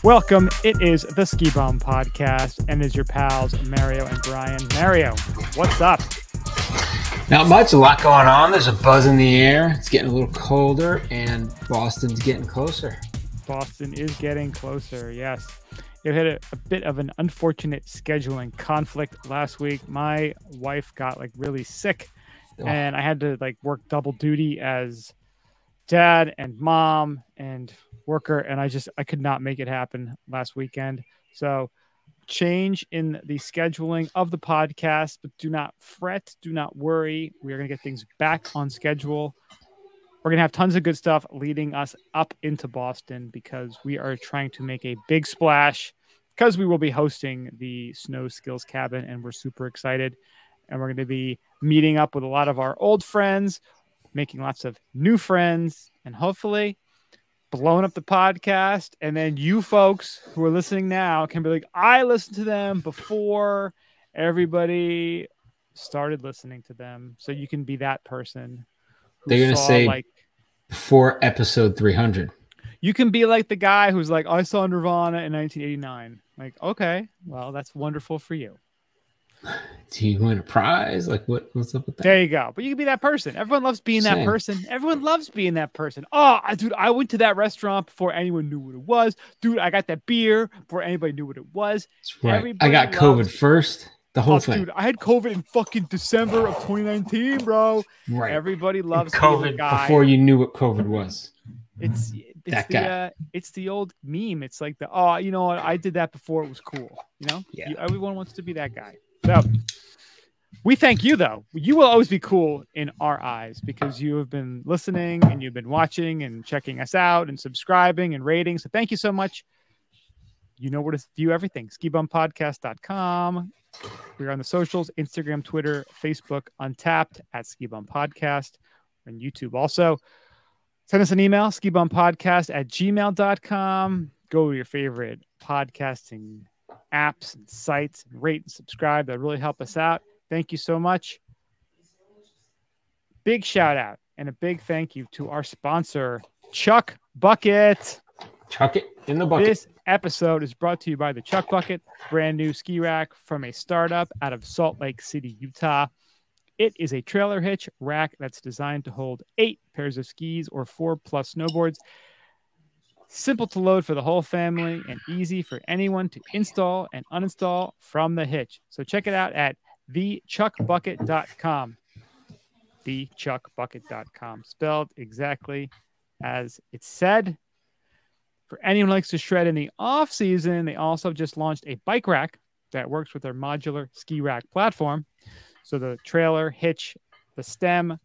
Welcome. It is the Ski Bum Podcast, and it's your pals Mario and Brian. Mario, what's up? Not much. A lot going on. There's a buzz in the air. It's getting a little colder, and Boston's getting closer. Boston is getting closer, yes. It had a bit of an unfortunate scheduling conflict last week. My wife got really sick, and I had to work double duty as dad and mom and worker, and I could not make it happen last weekend. So change in the scheduling of the podcast, but do not fret, do not worry. We are going to get things back on schedule. We're going to have tons of good stuff leading us up into Boston because we are trying to make a big splash because we will be hosting the Snow Skills Cabin, and we're super excited. And we're going to be meeting up with a lot of our old friends, making lots of new friends, and hopefully blowing up the podcast. And then you folks who are listening now can be like, I listened to them before everybody started listening to them. So you can be that person. They're going to say before episode 300. You can be like the guy who's like, I saw Nirvana in 1989. Okay, well, that's wonderful for you. Do you win a prize? What's up with that? There you go. But you can be that person. Everyone loves being that person. Everyone loves being that person. Oh, dude, I went to that restaurant before anyone knew what it was. Dude, I got that beer before anybody knew what it was. That's right. I got COVID first. The whole thing. Dude, I had COVID in fucking December of 2019, bro. Right. Everybody loves COVID before you knew what COVID was. It's the old meme. It's like you know what? I did that before it was cool. You know? Yeah. Everyone wants to be that guy. So we thank you, though. You will always be cool in our eyes because you have been listening and you've been watching and checking us out and subscribing and rating. So thank you so much. You know where to view everything. skibumpodcast.com. We're on the socials, Instagram, Twitter, Facebook, Untapped at Ski Bum Podcast, and YouTube also. Send us an email, skibumpodcast@gmail.com. Go to your favorite podcasting apps and sites and rate and subscribe. That really help us out. Thank you so much. Big shout out and a big thank you to our sponsor, Chuck Bucket. Chuck it in the bucket. This episode is brought to you by the Chuck Bucket, brand new ski rack from a startup out of Salt Lake City, Utah. It is a trailer hitch rack that's designed to hold 8 pairs of skis or 4+ snowboards. Simple to load for the whole family and easy for anyone to install and uninstall from the hitch. So check it out at thechuckbucket.com. Thechuckbucket.com. Spelled exactly as it's said. For anyone who likes to shred in the off season, they also just launched a bike rack that works with their modular ski rack platform. So the trailer hitch, the stem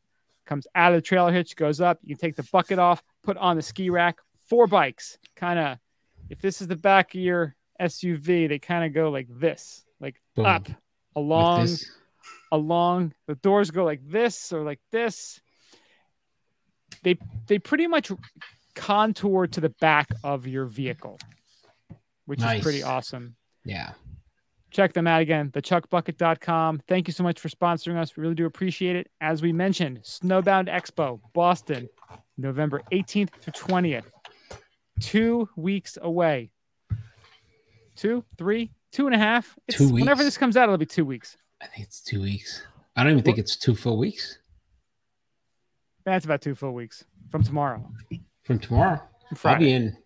comes out of the trailer hitch, goes up. You can take the bucket off, put on the ski rack. 4 bikes, kind of, if this is the back of your SUV, they kind of go like this, boom. Up, along. The doors go like this or like this. They pretty much contour to the back of your vehicle, which is pretty awesome. Yeah. Check them out again, thechuckbucket.com. Thank you so much for sponsoring us. We really do appreciate it. As we mentioned, Snowbound Expo, Boston, November 18th through 20th. 2 weeks away. 2, 3, 2.5. 2 weeks. Whenever this comes out, it'll be 2 weeks. I think it's 2 weeks. I don't even think it's 2 full weeks. That's about 2 full weeks from tomorrow. From tomorrow? Friday. I'll be in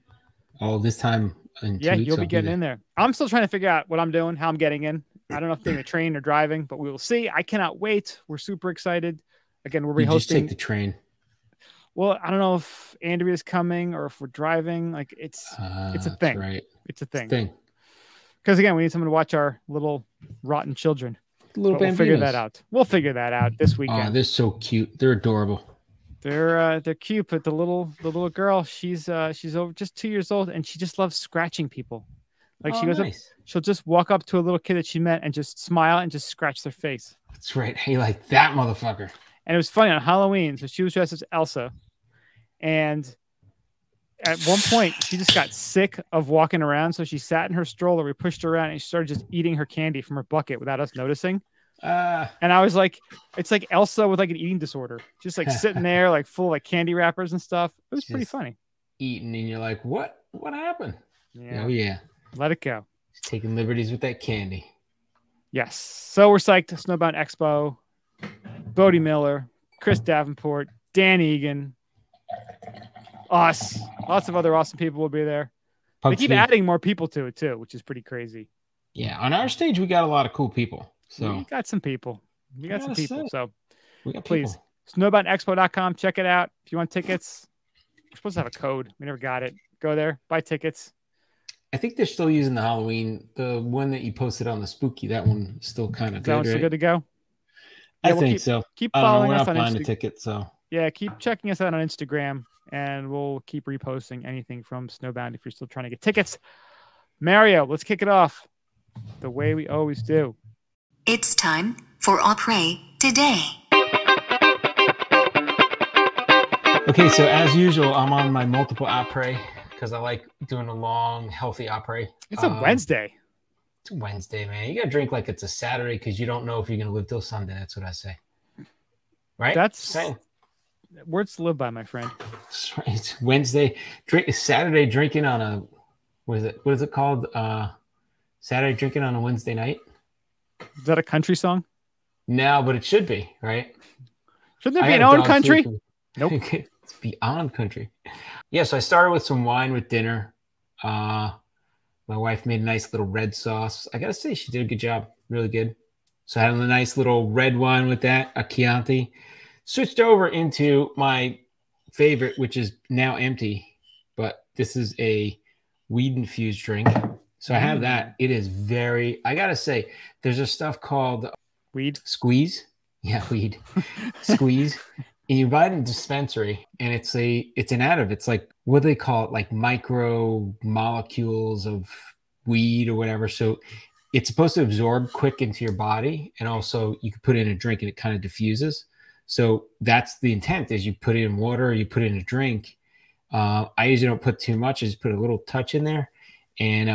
all this time. In 2 weeks, you'll be getting in there. I'm still trying to figure out what I'm doing, how I'm getting in. I don't know if I'm taking the train or driving, but we will see. I cannot wait. We're super excited. Again, we'll be hosting. Just take the train. Well, I don't know if Andrea's coming or if we're driving. It's a thing. Right. It's a thing. Because again, we need someone to watch our little rotten children. We'll figure that out. We'll figure that out this weekend. Oh, they're so cute. They're adorable. They're cute, but the little girl, she's over just 2 years old, and she just loves scratching people. She goes up, she'll just walk up to a little kid that she met and just smile and just scratch their face. That's right. Hey, like that motherfucker. And it was funny on Halloween. So she was dressed as Elsa. And at one point, she just got sick of walking around. So she sat in her stroller. We pushed her around and she started just eating her candy from her bucket without us noticing. And I was like, it's like Elsa with an eating disorder. Just sitting there, full candy wrappers and stuff. It was pretty funny. Eating and you're like, what happened? Yeah. Oh, yeah. Let it go. Taking liberties with that candy. Yes. So we're psyched. Snowbound Expo. Bodie Miller, Chris Davenport, Dan Egan, us. Lots of other awesome people will be there. They keep adding more people to it too, which is pretty crazy. Yeah. On our stage, we got a lot of cool people. So we got some people. We got some people. So we got please, snowboundexpo.com. Check it out. If you want tickets, we're supposed to have a code. We never got it. Go there, buy tickets. I think they're still using the Halloween, the one that you posted on the spooky. That one is still kind of good. Right? Still good to go. I think so. Keep following us on Instagram. The ticket, so yeah, keep checking us out on Instagram, and we'll keep reposting anything from Snowbound if you're still trying to get tickets. Mario, let's kick it off the way we always do. It's time for Après Today. Okay, so as usual, I'm on my multiple après because I like doing a long, healthy après. It's a Wednesday. It's a Wednesday, man. You got to drink like it's a Saturday because you don't know if you're going to live till Sunday. That's what I say. Right? That's words to live by, my friend. That's right. It's Wednesday. Saturday drinking on a, what is it called? Saturday drinking on a Wednesday night. Is that a country song? No, but it should be, right? Shouldn't there be an own country? Nope. It's beyond country. Yeah, so I started with some wine with dinner. My wife made a nice little red sauce. I got to say, she did a good job. Really good. So I had a nice little red wine with that, a Chianti. Switched over into my favorite, which is now empty. But this is a weed-infused drink. So I have that. It is I got to say, there's a stuff called weed squeeze. Yeah, weed. Squeeze. And you buy it in a dispensary, and it's an additive. It's like, what do they call it? Like micro molecules of weed or whatever. So it's supposed to absorb quick into your body, and also you can put it in a drink and it kind of diffuses. So that's the intent, is you put it in water or you put it in a drink. I usually don't put too much. I just put a little touch in there. And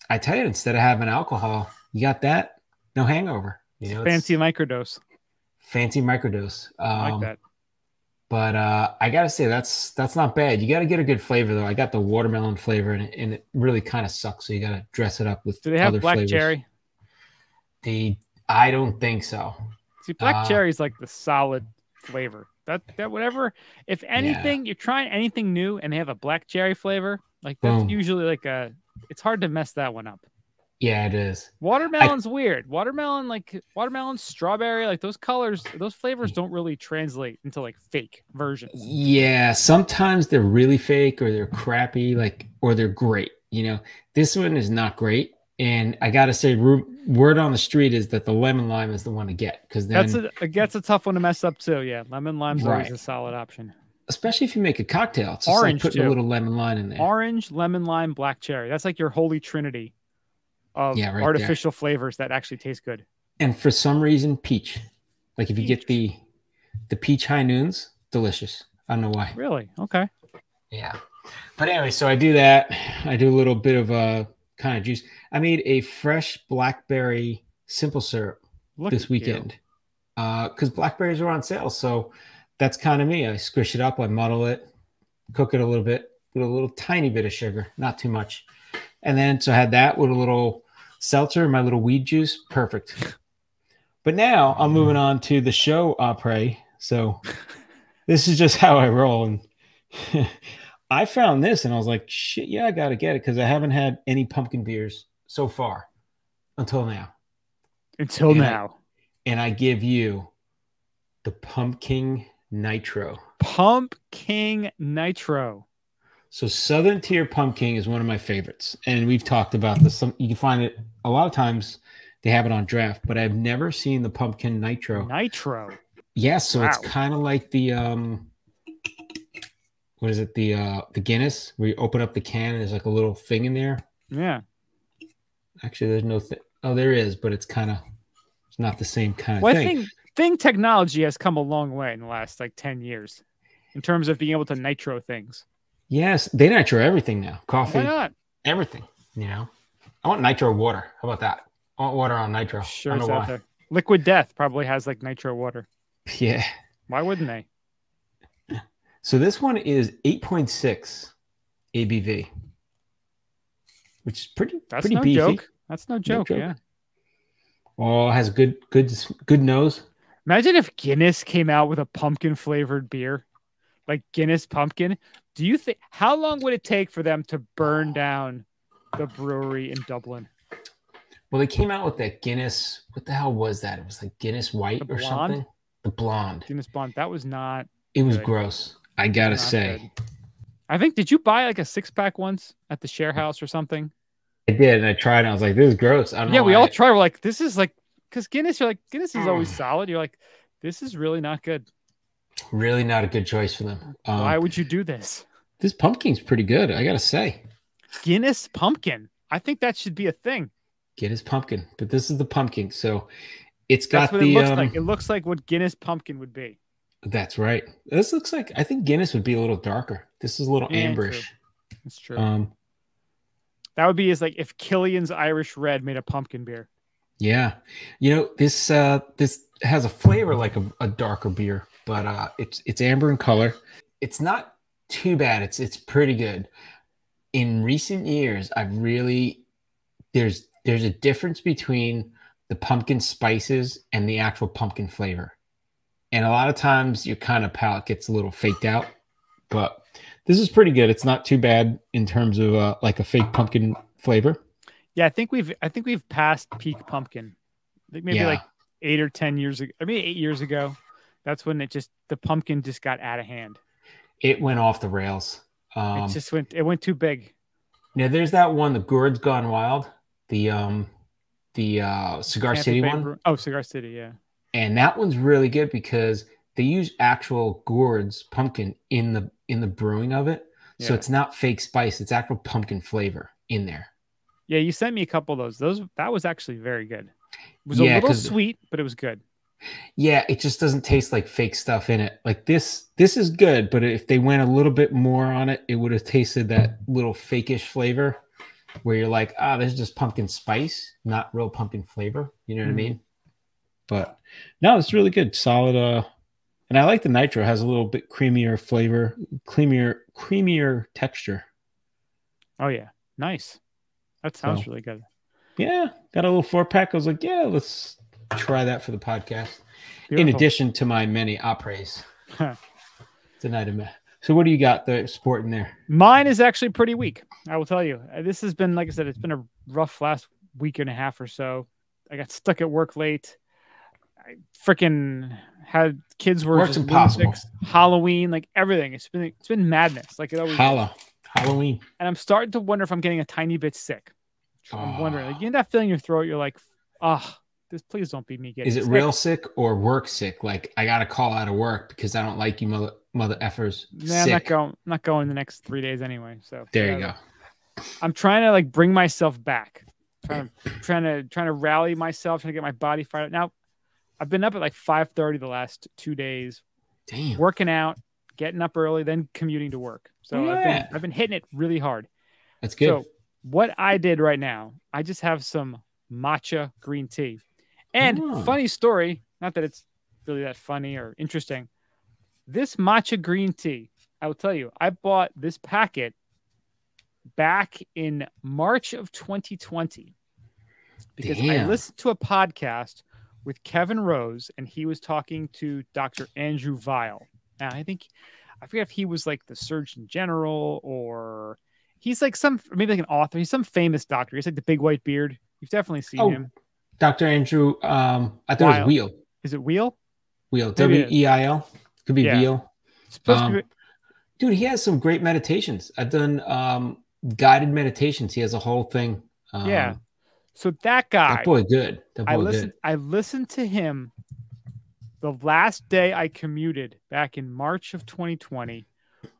I tell you, instead of having alcohol, you got that, no hangover. You know, fancy microdose. Fancy microdose. I like that. But I got to say, that's not bad. You got to get a good flavor, though. I got the watermelon flavor, and it really kind of sucks. So you got to dress it up with other flavors. Do they have black cherry? I don't think so. See, black cherry is like the solid flavor. That whatever. If anything, you're trying anything new and they have a black cherry flavor, like that's usually like it's hard to mess that one up. Yeah, it is. Watermelon's weird. Watermelon, strawberry, like those colors, those flavors don't really translate into like fake versions. Yeah, sometimes they're really fake or they're crappy, or they're great. You know, this one is not great. And I got to say, word on the street is that the lemon lime is the one to get, because then that's a tough one to mess up too. Yeah, lemon lime's always a solid option. Especially if you make a cocktail. It's just orange, like putting a little lemon lime in there. Orange, lemon lime, black cherry. That's like your holy trinity of artificial flavors that actually taste good. And for some reason, peach. Like if you get the peach high noons, delicious. I don't know why. Really? Okay. Yeah. But anyway, so I do that. I do a little bit of a kind of juice. I made a fresh blackberry simple syrup this weekend because blackberries are on sale. So that's kind of me. I squish it up, I muddle it, cook it a little bit with a little tiny bit of sugar, not too much. And then so I had that with a little seltzer, my little weed juice. Perfect. But now I'm moving on to the show après. So this is just how I roll. And I found this and I was like, shit, yeah, I got to get it because I haven't had any pumpkin beers so far until now. And I give you the Pumpkin Nitro. Pumpkin Nitro. So Southern Tier Pumpkin is one of my favorites. And we've talked about this. You can find it a lot of times. They have it on draft, but I've never seen the Pumpkin Nitro. Nitro. Yeah, so it's kind of like the what is it? The Guinness, where you open up the can and there's like a little thing in there. Yeah. Actually, there's no thing. Oh, there is, but it's not the same kind of thing. I think technology has come a long way in the last like 10 years in terms of being able to nitro things. Yes, they nitro everything now. Coffee. Why not? Everything. You know, I want nitro water. How about that? I want water on nitro. Sure, it's out there. Liquid Death probably has like nitro water. Yeah. Why wouldn't they? So this one is 8.6 ABV. which is pretty That's pretty no beefy. joke. That's no joke. Yeah. Oh, has a good nose. Imagine if Guinness came out with a pumpkin flavored beer, like Guinness pumpkin. Do you think how long would it take for them to burn down the brewery in Dublin? Well, they came out with that Guinness. What the hell was that? It was like Guinness White or something. The blonde. Guinness blonde. That was not. It was gross. I gotta say. Good. I think. Did you buy like a 6-pack once at the Share House or something? I did, and I tried, and I was like, "This is gross." I don't know. We all tried. We're like, "This is like," because Guinness. You're like, Guinness is always solid. You're like, this is really not good. Really not a good choice for them. Why would you do this? This pumpkin's pretty good, I gotta say. Guinness pumpkin. I think that should be a thing. Guinness pumpkin, but this is the pumpkin, so it's got That's what it looks like. It looks like what Guinness pumpkin would be. That's right. This looks like I think Guinness would be a little darker. This is a little amberish. That's true. That would be as like if Killian's Irish Red made a pumpkin beer. Yeah, you know this has a flavor like a darker beer, but it's amber in color. It's not too bad. It's pretty good. In recent years, I've really there's a difference between the pumpkin spices and the actual pumpkin flavor, and a lot of times your kind of palate gets a little faked out. But this is pretty good. It's not too bad in terms of like a fake pumpkin flavor. Yeah, I think we've passed peak pumpkin. I think maybe like 8 or 10 years ago. I mean, 8 years ago. That's when the pumpkin just got out of hand. It went off the rails. It went too big. Now there's that one, the Gourd's Gone Wild, the Cigar City one. Oh, Cigar City, yeah. And that one's really good because they use actual gourds pumpkin in the brewing of it, so it's not fake spice. It's actual pumpkin flavor in there. Yeah, you sent me a couple of those. That was actually very good. It was a little sweet, but it was good. Yeah, it just doesn't taste like fake stuff in it. Like this is good, but if they went a little bit more on it, it would have tasted that little fakeish flavor where you're like, this is just pumpkin spice, not real pumpkin flavor. You know what I mean? But no, it's really good. Solid. And I like the nitro. It has a little bit creamier flavor, creamier texture. Oh, yeah. Nice. That sounds really good. Yeah. Got a little 4-pack. I was like, yeah, let's try that for the podcast. Beautiful. In addition to my many apres. So what do you got the sport in there? Mine is actually pretty weak. I will tell you. This has been, like I said, it's been a rough last week and a half or so. I got stuck at work late. I freaking had kids were Work's impossible. Halloween, like everything. It's been madness. Like it always Halloween. And I'm starting to wonder if I'm getting a tiny bit sick. I'm wondering, like, you get that feeling in your throat. You're like, please don't be me getting sick. Is it real sick or work sick? Like I got to call out of work because I don't like you mother effers. Yeah, I'm not going the next 3 days anyway. So there you go. I'm trying to like bring myself back. Trying to rally myself, trying to get my body fired up. Now, I've been up at like 5:30 the last 2 days. Damn. Working out, getting up early, then commuting to work. So I've been hitting it really hard. That's good. So what I did right now, I just have some matcha green tea. And funny story, not that it's really that funny or interesting. This matcha green tea, I will tell you, I bought this packet back in March of 2020 because I listened to a podcast with Kevin Rose, and he was talking to Dr. Andrew Weil. Now, I forget if he was like the Surgeon General or he's like maybe like an author. He's some famous doctor. He's like the big white beard. You've definitely seen him. Dr. Andrew, I thought it was Wheel. Is it Wheel? Wheel, W-E-I-L. Could be Wheel. Dude, he has some great meditations. I've done guided meditations. He has a whole thing. So that guy, that boy good. I listened to him the last day I commuted back in March of 2020,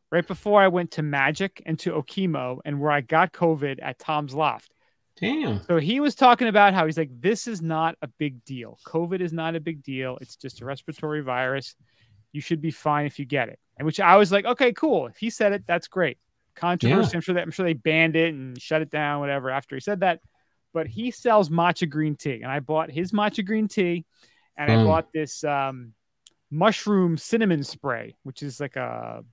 right before I went to Magic and to Okemo and where I got COVID at Tom's Loft. Damn. So he was talking about how he's like, this is not a big deal. COVID is not a big deal. It's just a respiratory virus. You should be fine if you get it. And which I was like, okay, cool. If he said it, that's great. Controversy. I'm sure they banned it and shut it down, whatever, after he said that. But he sells matcha green tea, and I bought his matcha green tea, and I bought this mushroom cinnamon spray, which is like a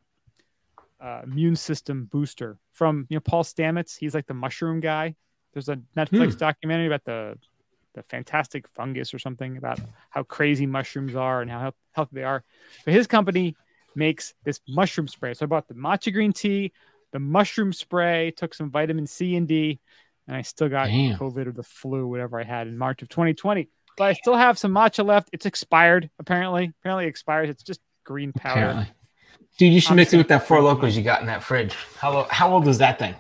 immune system booster from Paul Stamets. He's like the mushroom guy. There's a Netflix documentary about the fantastic fungus or something about how crazy mushrooms are and how healthy they are. So his company makes this mushroom spray. So I bought the matcha green tea, the mushroom spray, took some vitamin C and D, and I still got COVID or the flu, whatever I had in March of 2020. But I still have some matcha left. It's expired, apparently. Apparently it expires. It's just green powder. Apparently. Dude, you should mix it with that Four Locos you got in that fridge. How old is that thing?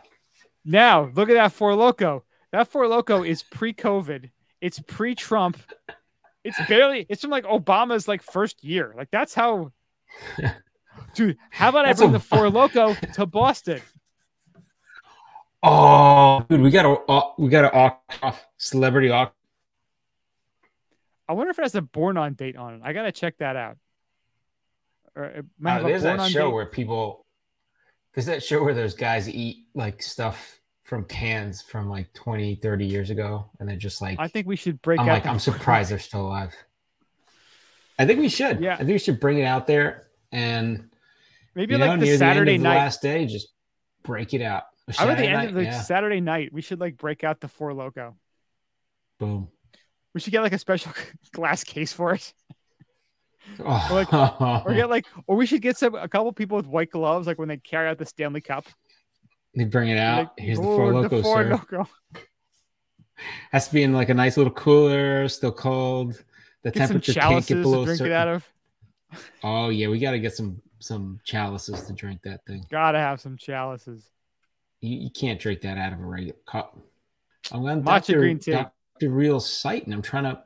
Now, look at that Four Loco. That Four Loco is pre-COVID. It's pre-Trump. It's from like Obama's like first year. Like that's how, dude, how about I bring the Four Loco to Boston? Oh, dude, we got to off celebrity auction. I wonder if it has a born on date on it. I got to check that out. There's that show where those guys eat like stuff from cans from like 20, 30 years ago. And they're just like, I think we should break out. I'm surprised they're still alive. I think we should. Yeah. I think we should bring it out there and maybe like the Saturday night. Last day, just break it out. I would the end of the Saturday night, we should like break out the Four Loco. Boom. We should get like a special glass case for it. Or we should get a couple people with white gloves, like when they carry out the Stanley Cup. They bring it out. Like, here's the Four Loko, sir. Loco. Has to be in like a nice little cooler, still cold. The temperature can't get below to drink it out of. Oh yeah, we got to get some chalices to drink that thing. Gotta have some chalices. You can't drink that out of a regular cup. I'm on matcha green tea. Dr. Real's site, and I'm trying to.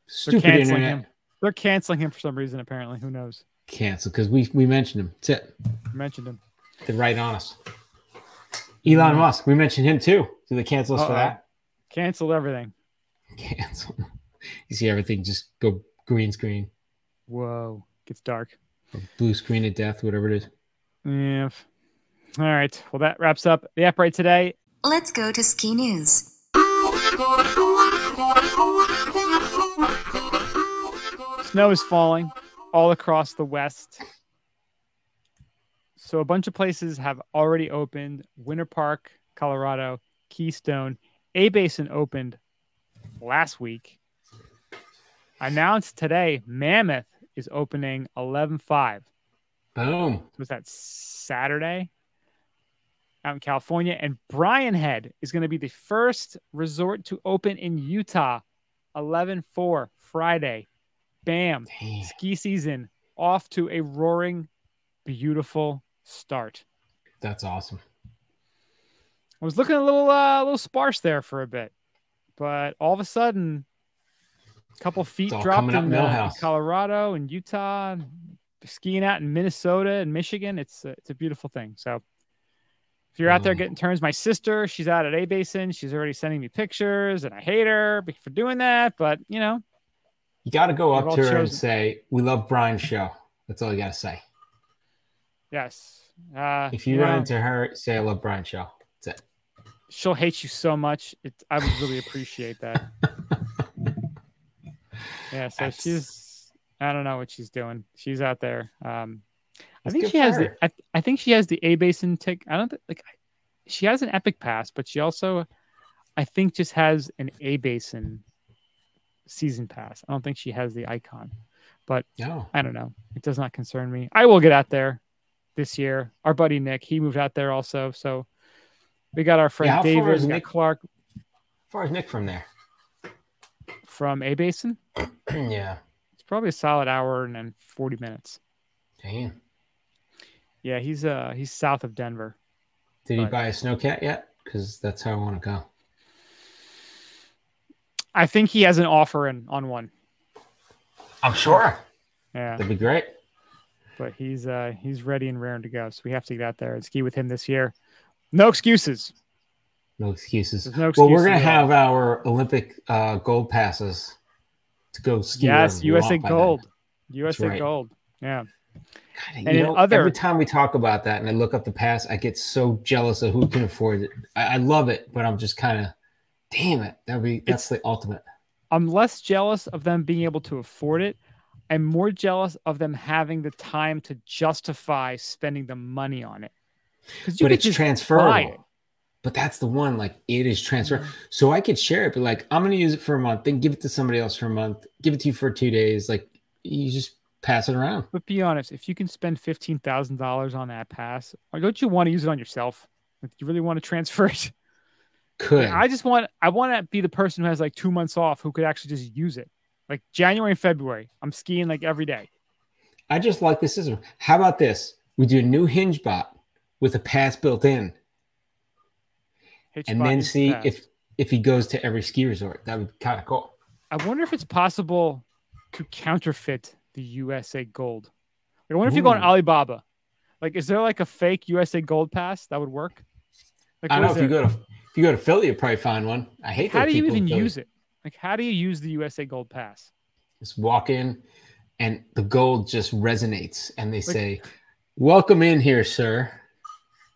Stupid internet. They're canceling him for some reason. Apparently, who knows? Cancel because we mentioned him. That's it. Mentioned him. They're right on us. Elon Musk. We mentioned him too. Do they cancel us for that? Canceled everything. Cancel. You see everything just go green screen. Whoa. Gets dark. Or blue screen of death, whatever it is. Yeah. All right. Well, that wraps up the app right today. Let's go to ski news. Snow is falling all across the West. So a bunch of places have already opened. Winter Park, Colorado, Keystone, A-Basin opened last week. Announced today, Mammoth is opening 11/5. Boom. Was that Saturday? Out in California. And Bryan Head is going to be the first resort to open in Utah 11/4 Friday. Bam. Dang. Ski season off to a roaring, beautiful start. That's awesome. I was looking a little sparse there for a bit, but all of a sudden, a couple feet dropped in Colorado and Utah, skiing out in Minnesota and Michigan. It's a beautiful thing. So if you're out there getting turns, my sister, she's out at A-Basin. She's already sending me pictures, and I hate her for doing that. But, you got to go up to her and say, we love Brian's show. That's all you got to say. Yes. If you run into her, say, I love Brian's show. That's it. She'll hate you so much. I would really appreciate that. Yeah. So I don't know what she's doing. She's out there. I think she has I think she has the A-Basin tick. I don't think she has an Epic Pass, but she also, I think, just has an A-Basin season pass. I don't think she has the icon, but I don't know. It does not concern me. I will get out there this year. Our buddy Nick, he moved out there also. So we got our friend David, we got Clark. How far is Nick from there? From A-Basin? Yeah. It's probably a solid hour and then 40 minutes. Damn. Yeah, he's south of Denver. Did he buy a snowcat yet? Because that's how I want to go. I think he has an offer on one. I'm sure. Yeah. That'd be great. But he's ready and raring to go. So we have to get out there and ski with him this year. No excuses. No excuses. No excuses. Well, we're going to have our Olympic gold passes to go ski. Yes, USA Gold. USA Gold. Yeah. God, and every time we talk about that and I look up the pass, I get so jealous of who can afford it. I love it, but I'm just kind of, damn it. That's the ultimate. I'm less jealous of them being able to afford it. I'm more jealous of them having the time to justify spending the money on it. But it's transferable. But that's the one, like it is transfer. So I could share it, but like I'm gonna use it for a month, then give it to somebody else for a month, give it to you for 2 days. Like you just pass it around. But be honest, if you can spend $15,000 on that pass, or don't you want to use it on yourself? Like, you really want to transfer it? Could. Like, I want to be the person who has like 2 months off who could actually just use it. Like January and February, I'm skiing like every day. I just like this system. How about this? We do a new hinge bot with a pass built in. And then see if he goes to every ski resort. That would be kind of cool. I wonder if it's possible to counterfeit the USA Gold. Like, I wonder if you go on Alibaba. Like, is there like a fake USA Gold pass that would work? Like, I don't know if you go to Philly, you'll probably find one. I hate. How do you even use it? Like, how do you use the USA Gold pass? Just walk in, and the gold just resonates, and they say, "Welcome in here, sir."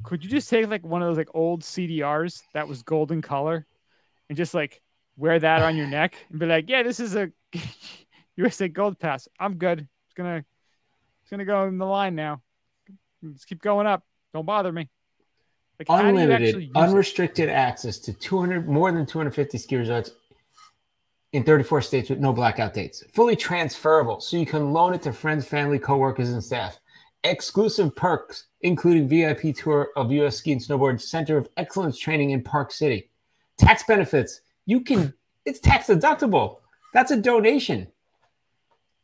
Could you just take like one of those like old CDRs that was golden color and just like wear that on your neck and be like, yeah, this is a USA Gold pass. I'm good. It's gonna go in the line now. Just keep going up. Don't bother me. Like, unlimited, unrestricted access to more than 250 ski resorts in 34 states with no blackout dates. Fully transferable, so you can loan it to friends, family, coworkers, and staff. Exclusive perks, including VIP tour of U.S. Ski and Snowboard Center of Excellence training in Park City. Tax benefits. It's tax deductible. That's a donation.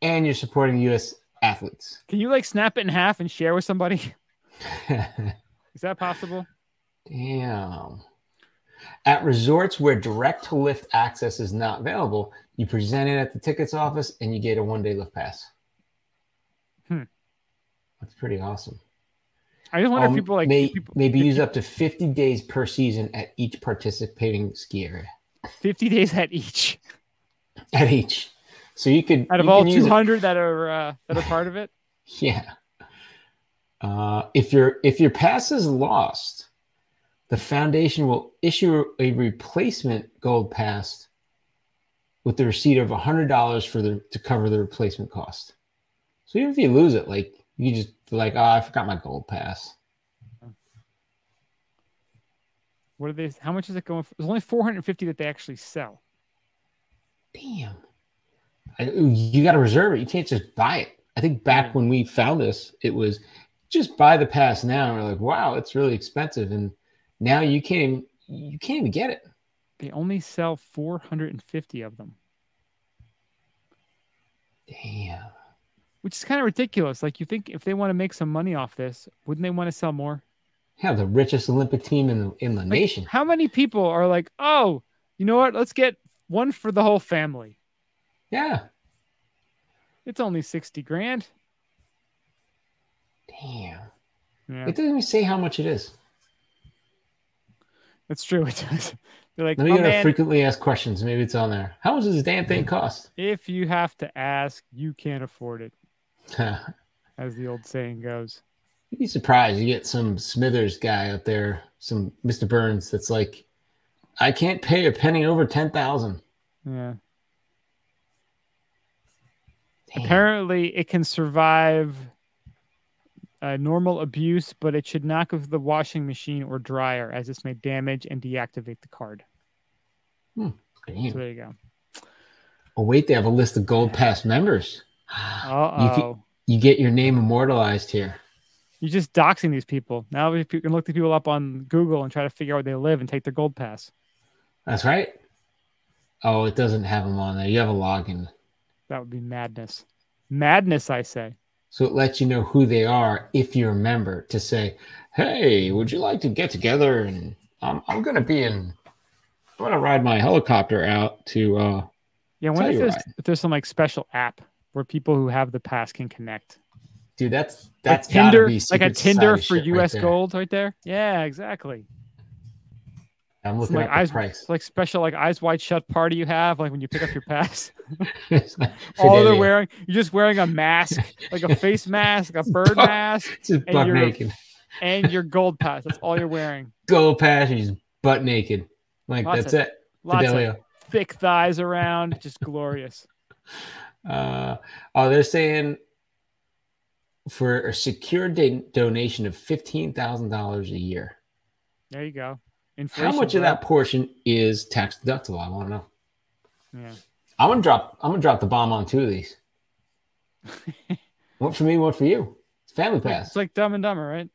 And you're supporting U.S. athletes. Can you like snap it in half and share with somebody? Is that possible? Damn. At resorts where direct-to-lift access is not available, you present it at the tickets office and you get a one-day lift pass. That's pretty awesome. I just wonder if people like maybe use up to 50 days per season at each participating ski area. 50 days at each. At each. So you could out of all 200 that are part of it. Yeah. If your pass is lost, the foundation will issue a replacement gold pass with the receipt of $100 to cover the replacement cost. So even if you lose it, like you just be like, oh, I forgot my gold pass. What are they? How much is it going for? There's only 450 that they actually sell. Damn. You got to reserve it. You can't just buy it. I think back when we found this, it was just buy the pass now. And we're like, wow, it's really expensive. And now you can't even get it. They only sell 450 of them. Damn. Which is kind of ridiculous. Like, you think if they want to make some money off this, wouldn't they want to sell more? Yeah, the richest Olympic team in the nation. How many people are like, oh, you know what? Let's get one for the whole family. Yeah. It's only 60 grand. Damn. Yeah. It doesn't even say how much it is. That's true. It does. They're like, let me get a frequently asked questions. Maybe it's on there. How much does this damn thing cost? If you have to ask, you can't afford it. As the old saying goes. You'd be surprised. You get some Smithers guy out there, some Mr. Burns, that's like, I can't pay a penny over 10,000. Yeah. Damn. Apparently, it can survive normal abuse, but it should not go to the washing machine or dryer, as this may damage and deactivate the card. So there you go. Oh, wait, they have a list of Gold Pass members. Uh-oh. You get your name immortalized here. You're just doxing these people. Now you can look these people up on Google and try to figure out where they live and take their Gold Pass. That's right. Oh, it doesn't have them on there. You have a login. That would be madness. Madness, I say. So it lets you know who they are if you're a member, to say, hey, would you like to get together? And I'm going to ride my helicopter out to yeah, I wonder if there's some like special app where people who have the pass can connect. Dude, that's like Tinder, like a Tinder for US Gold right there. Yeah, exactly. I'm looking at the price. Like special, like eyes wide shut party you have, like when you pick up your pass. All they're wearing, you're just wearing a mask, like a face mask, a bird mask, just butt naked, and your gold pass. That's all you're wearing. Gold pass, and you're just butt naked. Like that's it. Lots of thick thighs around, just glorious. They're saying for a secure donation of $15,000 a year. There you go. Inflation, how much of that portion is tax deductible? I want to know. Yeah. I'm gonna drop the bomb on 2 of these. One for me, one for you. It's Family Pass. It's like Dumb and Dumber, right?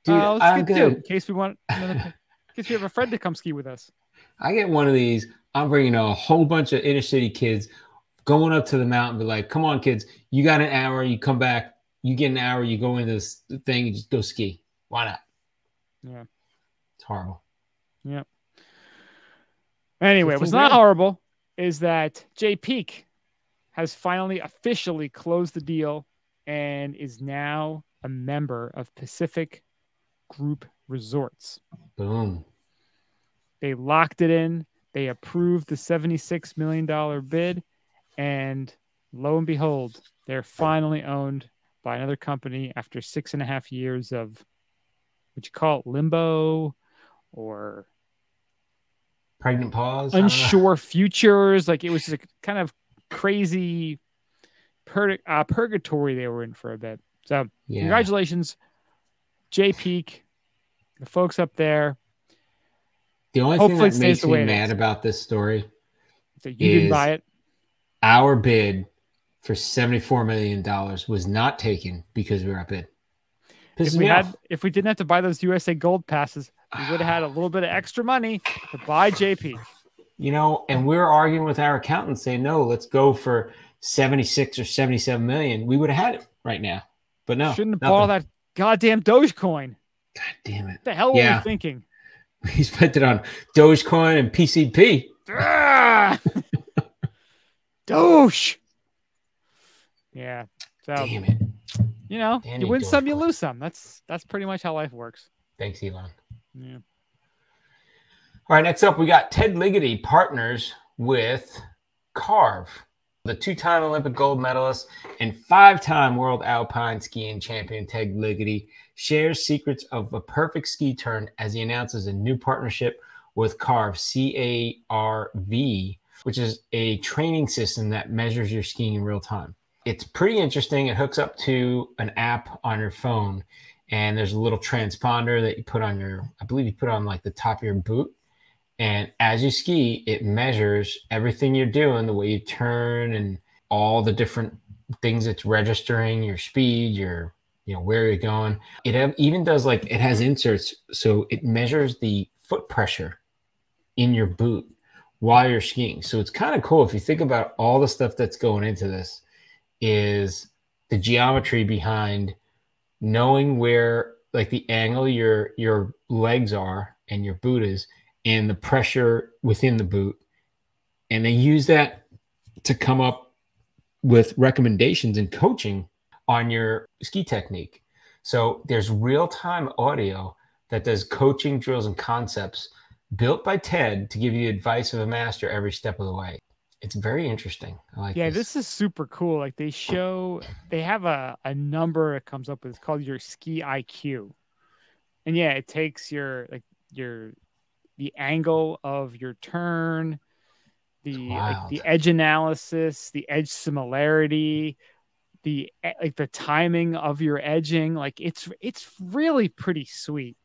Dude, let's get 2 in case we want. In case we have a friend to come ski with us. I get one of these. I'm bringing a whole bunch of inner city kids going up to the mountain. Be like, come on, kids. You got an hour. You come back. You get an hour. You go into this thing and just go ski. Why not? Yeah. It's horrible. Yeah. Anyway, what's not horrible is that Jay Peak has finally officially closed the deal and is now a member of Pacific Group Resorts. Boom. They locked it in. They approved the $76 million bid. And lo and behold, they're finally owned by another company after 6.5 years of, what you call it, limbo or pregnant pause, unsure futures. Like it was just a kind of crazy purgatory they were in for a bit. So congratulations, Jay Peak, the folks up there. The only thing that makes me mad about this story is that you didn't buy it. Our bid for $74 million was not taken because we were outbid. If we didn't have to buy those USA Gold passes, we would have had a little bit of extra money to buy JP. You know, and we were arguing with our accountant saying, no, let's go for 76 or 77 million. We would have had it right now. But no. Shouldn't have bought that goddamn Dogecoin. God damn it. What the hell were we thinking? We spent it on Dogecoin and PCP. Doge. Yeah. So, damn it. You know, you win some, you lose some. That's pretty much how life works. Thanks, Elon. Yeah. All right, next up, we got Ted Ligety partners with Carve, the 2-time Olympic gold medalist and 5-time world alpine skiing champion. Ted Ligety shares secrets of a perfect ski turn as he announces a new partnership with Carve, C-A-R-V, which is a training system that measures your skiing in real time. It's pretty interesting. It hooks up to an app on your phone, and there's a little transponder that you put on your, I believe you put on like the top of your boot. And as you ski, it measures everything you're doing, the way you turn and all the different things it's registering, your speed, your, you know, where you're going. It even does like, it has inserts. So it measures the foot pressure in your boot while you're skiing. So it's kind of cool if you think about all the stuff that's going into this. Is the geometry behind knowing where like the angle your legs are and your boot is and the pressure within the boot. And they use that to come up with recommendations and coaching on your ski technique. So there's real-time audio that does coaching drills and concepts built by Ted to give you advice of a master every step of the way. It's very interesting. I like this is super cool. Like they have a number it comes up with. It's called your ski IQ. And yeah, it takes the angle of your turn, the edge analysis, the edge similarity, the timing of your edging. Like it's really pretty sweet.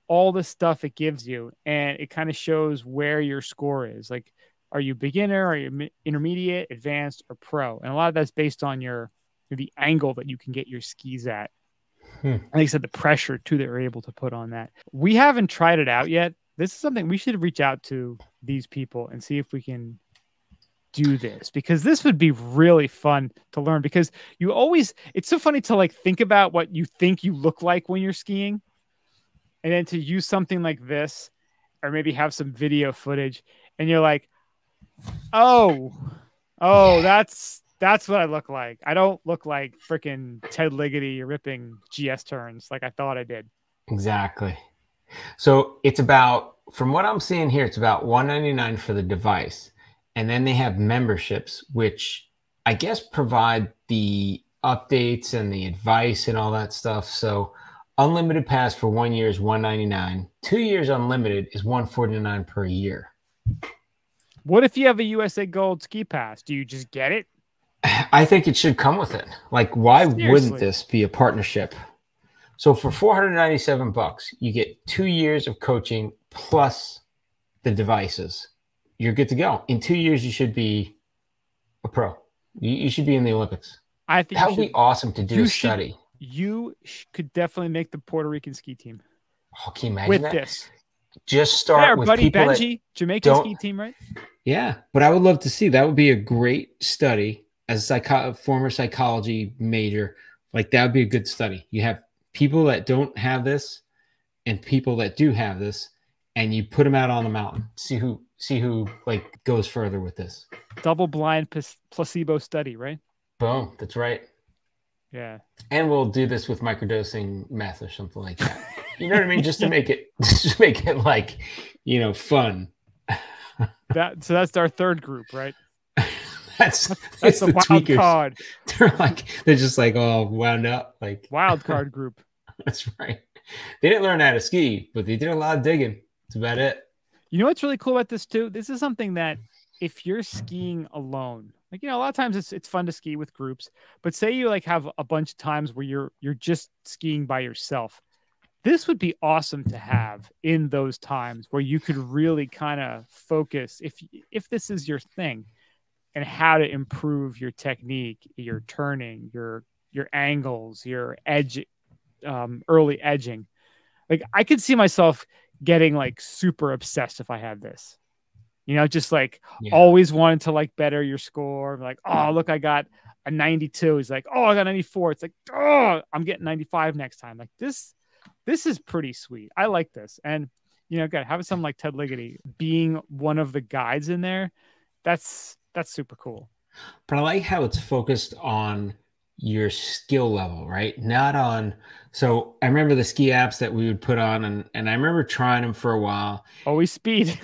All the stuff it gives you, and it kind of shows where your score is. Like, are you beginner? Are you intermediate, advanced, or pro? And a lot of that's based on the angle that you can get your skis at. Like I said, the pressure too that you're able to put on that. We haven't tried it out yet. This is something we should reach out to these people and see if we can do this, because this would be really fun to learn. Because it's so funny to like think about what you think you look like when you're skiing, and then to use something like this, or maybe have some video footage, and you're like, oh, that's what I look like. I don't look like freaking Ted Ligety ripping GS turns like I thought I did. Exactly. So it's about, from what I'm seeing here, it's about $199 for the device. And then they have memberships, which I guess provide the updates and the advice and all that stuff. So unlimited pass for 1 year is $199. 2 years unlimited is $149 per year. What if you have a USA Gold ski pass? Do you just get it? I think it should come with it. Like, why Seriously. wouldn't this be a partnership? So for $497, you get 2 years of coaching plus the devices. You're good to go. In 2 years, you should be a pro. You should be in the Olympics. I think that would be awesome to do a study. You could definitely make the Puerto Rican ski team. Oh, can you imagine with that? This? Just start with buddy people Benji, Jamaican ski team, right? Yeah, but I would love to see. That would be a great study as a former psychology major. Like, that would be a good study. You have people that don't have this and people that do have this, and you put them out on the mountain. See who like goes further with this. Double-blind placebo study, right? Boom. That's right. Yeah. And we'll do this with microdosing meth or something like that. You know what I mean? Just to make it like, fun. So that's our third group, right? That's the wild card. They're just like all wound up, like wild card group. That's right. They didn't learn how to ski, but they did a lot of digging. That's about it. You know what's really cool about this too? This is something that if you're skiing alone, like, a lot of times it's fun to ski with groups, but say you like have a bunch of times where you're just skiing by yourself. This would be awesome to have in those times where you could really kind of focus if this is your thing, and how to improve your technique, your turning, your angles, your edge, early edging. Like, I could see myself getting like super obsessed if I had this, just like always wanting to like better your score. Like, oh, look, I got a 92. He's like, oh, I got 94. It's like, oh, I'm getting 95 next time. Like, this is pretty sweet. I like this. And, again, having someone like Ted Ligety being one of the guides in there, that's super cool. But I like how it's focused on your skill level, right? Not on. So I remember the ski apps that we would put on, and I remember trying them for a while. Always speed.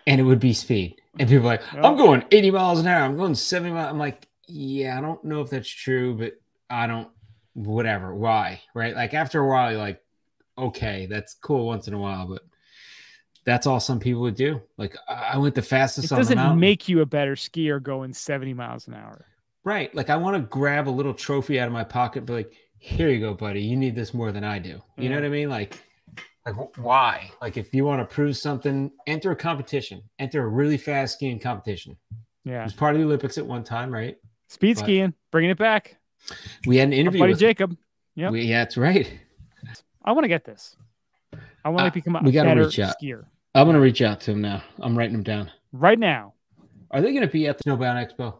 And it would be speed. And people are like, I'm going 80 miles an hour. I'm going 70 miles. I'm like, yeah, I don't know if that's true, but I don't, whatever. Why? Right? Like, after a while, you're like, okay, that's cool once in a while, but that's all some people would do. Like, I went the fastest on the mountain. It doesn't make you a better skier going 70 miles an hour. Right. Like, I want to grab a little trophy out of my pocket, but like, here you go, buddy. You need this more than I do. You know what I mean? Like why? Like, if you want to prove something, enter a competition. Enter a really fast skiing competition. Yeah. It was part of the Olympics at one time, right? Skiing, bringing it back. We had an interview with Jacob. Yeah, that's right. I want to get this. I want to become a better reach out. Skier. I'm going to reach out to him now. I'm writing him down. Right now. Are they going to be at the Snowbound Expo?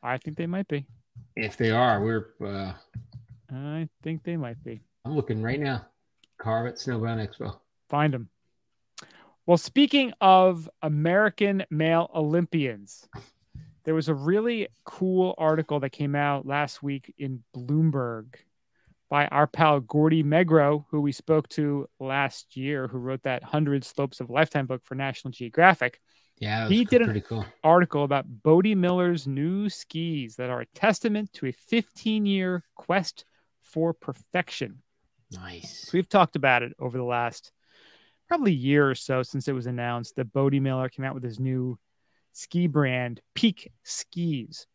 I think they might be. If they are, I think they might be. I'm looking right now. Carve at Snowbound Expo. Find them. Well, speaking of American male Olympians, there was a really cool article that came out last week in Bloomberg by our pal Gordy Megro, who we spoke to last year, who wrote that 100 Slopes of a Lifetime book for National Geographic. Yeah, he did pretty cool article about Bodie Miller's new skis that are a testament to a 15-year quest for perfection. Nice. So we've talked about it over the last probably year or so since it was announced that Bodie Miller came out with his new ski brand, Peak Skis.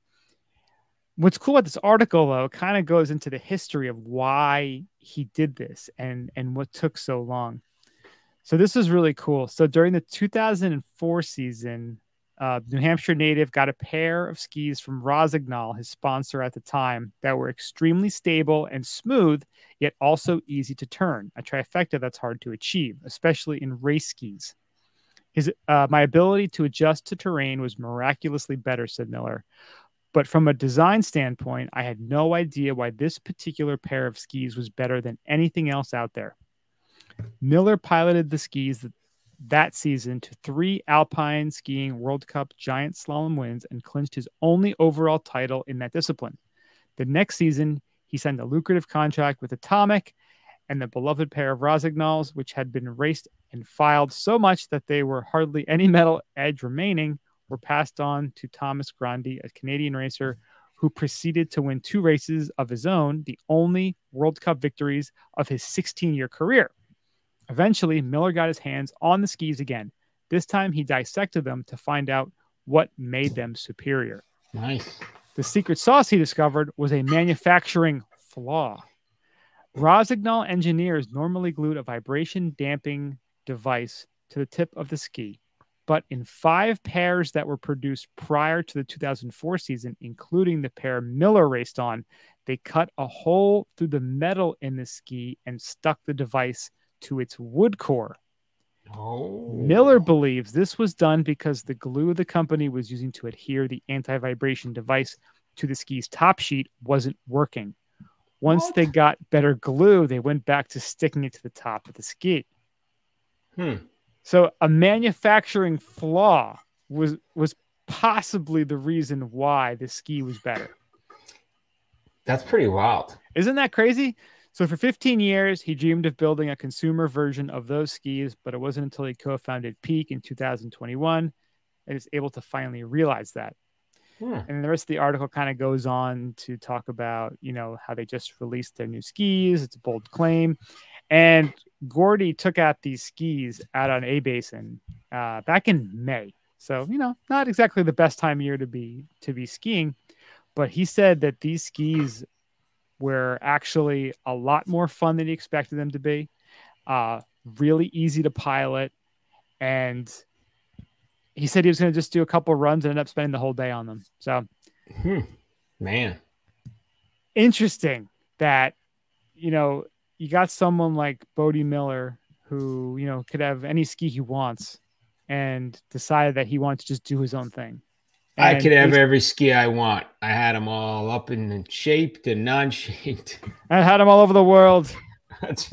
What's cool about this article, though, kind of goes into the history of why he did this and what took so long. So this is really cool. So during the 2004 season, New Hampshire native got a pair of skis from Rossignol, his sponsor at the time, that were extremely stable and smooth, yet also easy to turn. A trifecta that's hard to achieve, especially in race skis. My ability to adjust to terrain was miraculously better, said Miller. But from a design standpoint, I had no idea why this particular pair of skis was better than anything else out there. Miller piloted the skis that season to 3 Alpine Skiing World Cup giant slalom wins and clinched his only overall title in that discipline. The next season, he signed a lucrative contract with Atomic, and the beloved pair of Rossignols, which had been raced and filed so much that they were hardly any metal edge remaining, were passed on to Thomas Grandi, a Canadian racer who proceeded to win 2 races of his own, the only World Cup victories of his 16-year career. Eventually, Miller got his hands on the skis again. This time, he dissected them to find out what made them superior. Nice. The secret sauce he discovered was a manufacturing flaw. Rossignol engineers normally glued a vibration damping device to the tip of the ski, but in 5 pairs that were produced prior to the 2004 season, including the pair Miller raced on, they cut a hole through the metal in the ski and stuck the device to its wood core. Oh. Miller believes this was done because the glue the company was using to adhere the anti-vibration device to the ski's top sheet wasn't working. Once they got better glue, they went back to sticking it to the top of the ski. So a manufacturing flaw was possibly the reason why the ski was better. That's pretty wild. Isn't that crazy? So for 15 years, he dreamed of building a consumer version of those skis, but it wasn't until he co-founded Peak in 2021 that he was able to finally realize that. And the rest of the article kind of goes on to talk about, you know, how they just released their new skis. It's a bold claim. And Gordy took out these skis out on A-Basin back in May. So, you know, not exactly the best time of year to be skiing. But he said that these skis were actually a lot more fun than he expected them to be. Really easy to pilot. And he said he was going to just do a couple runs and end up spending the whole day on them. So, man, interesting that, you know, you got someone like Bodie Miller who, you know, could have any ski he wants and decided that he wanted to just do his own thing. And I could have every ski I want. I had them all up and shaped and non-shaped. I had them all over the world. That's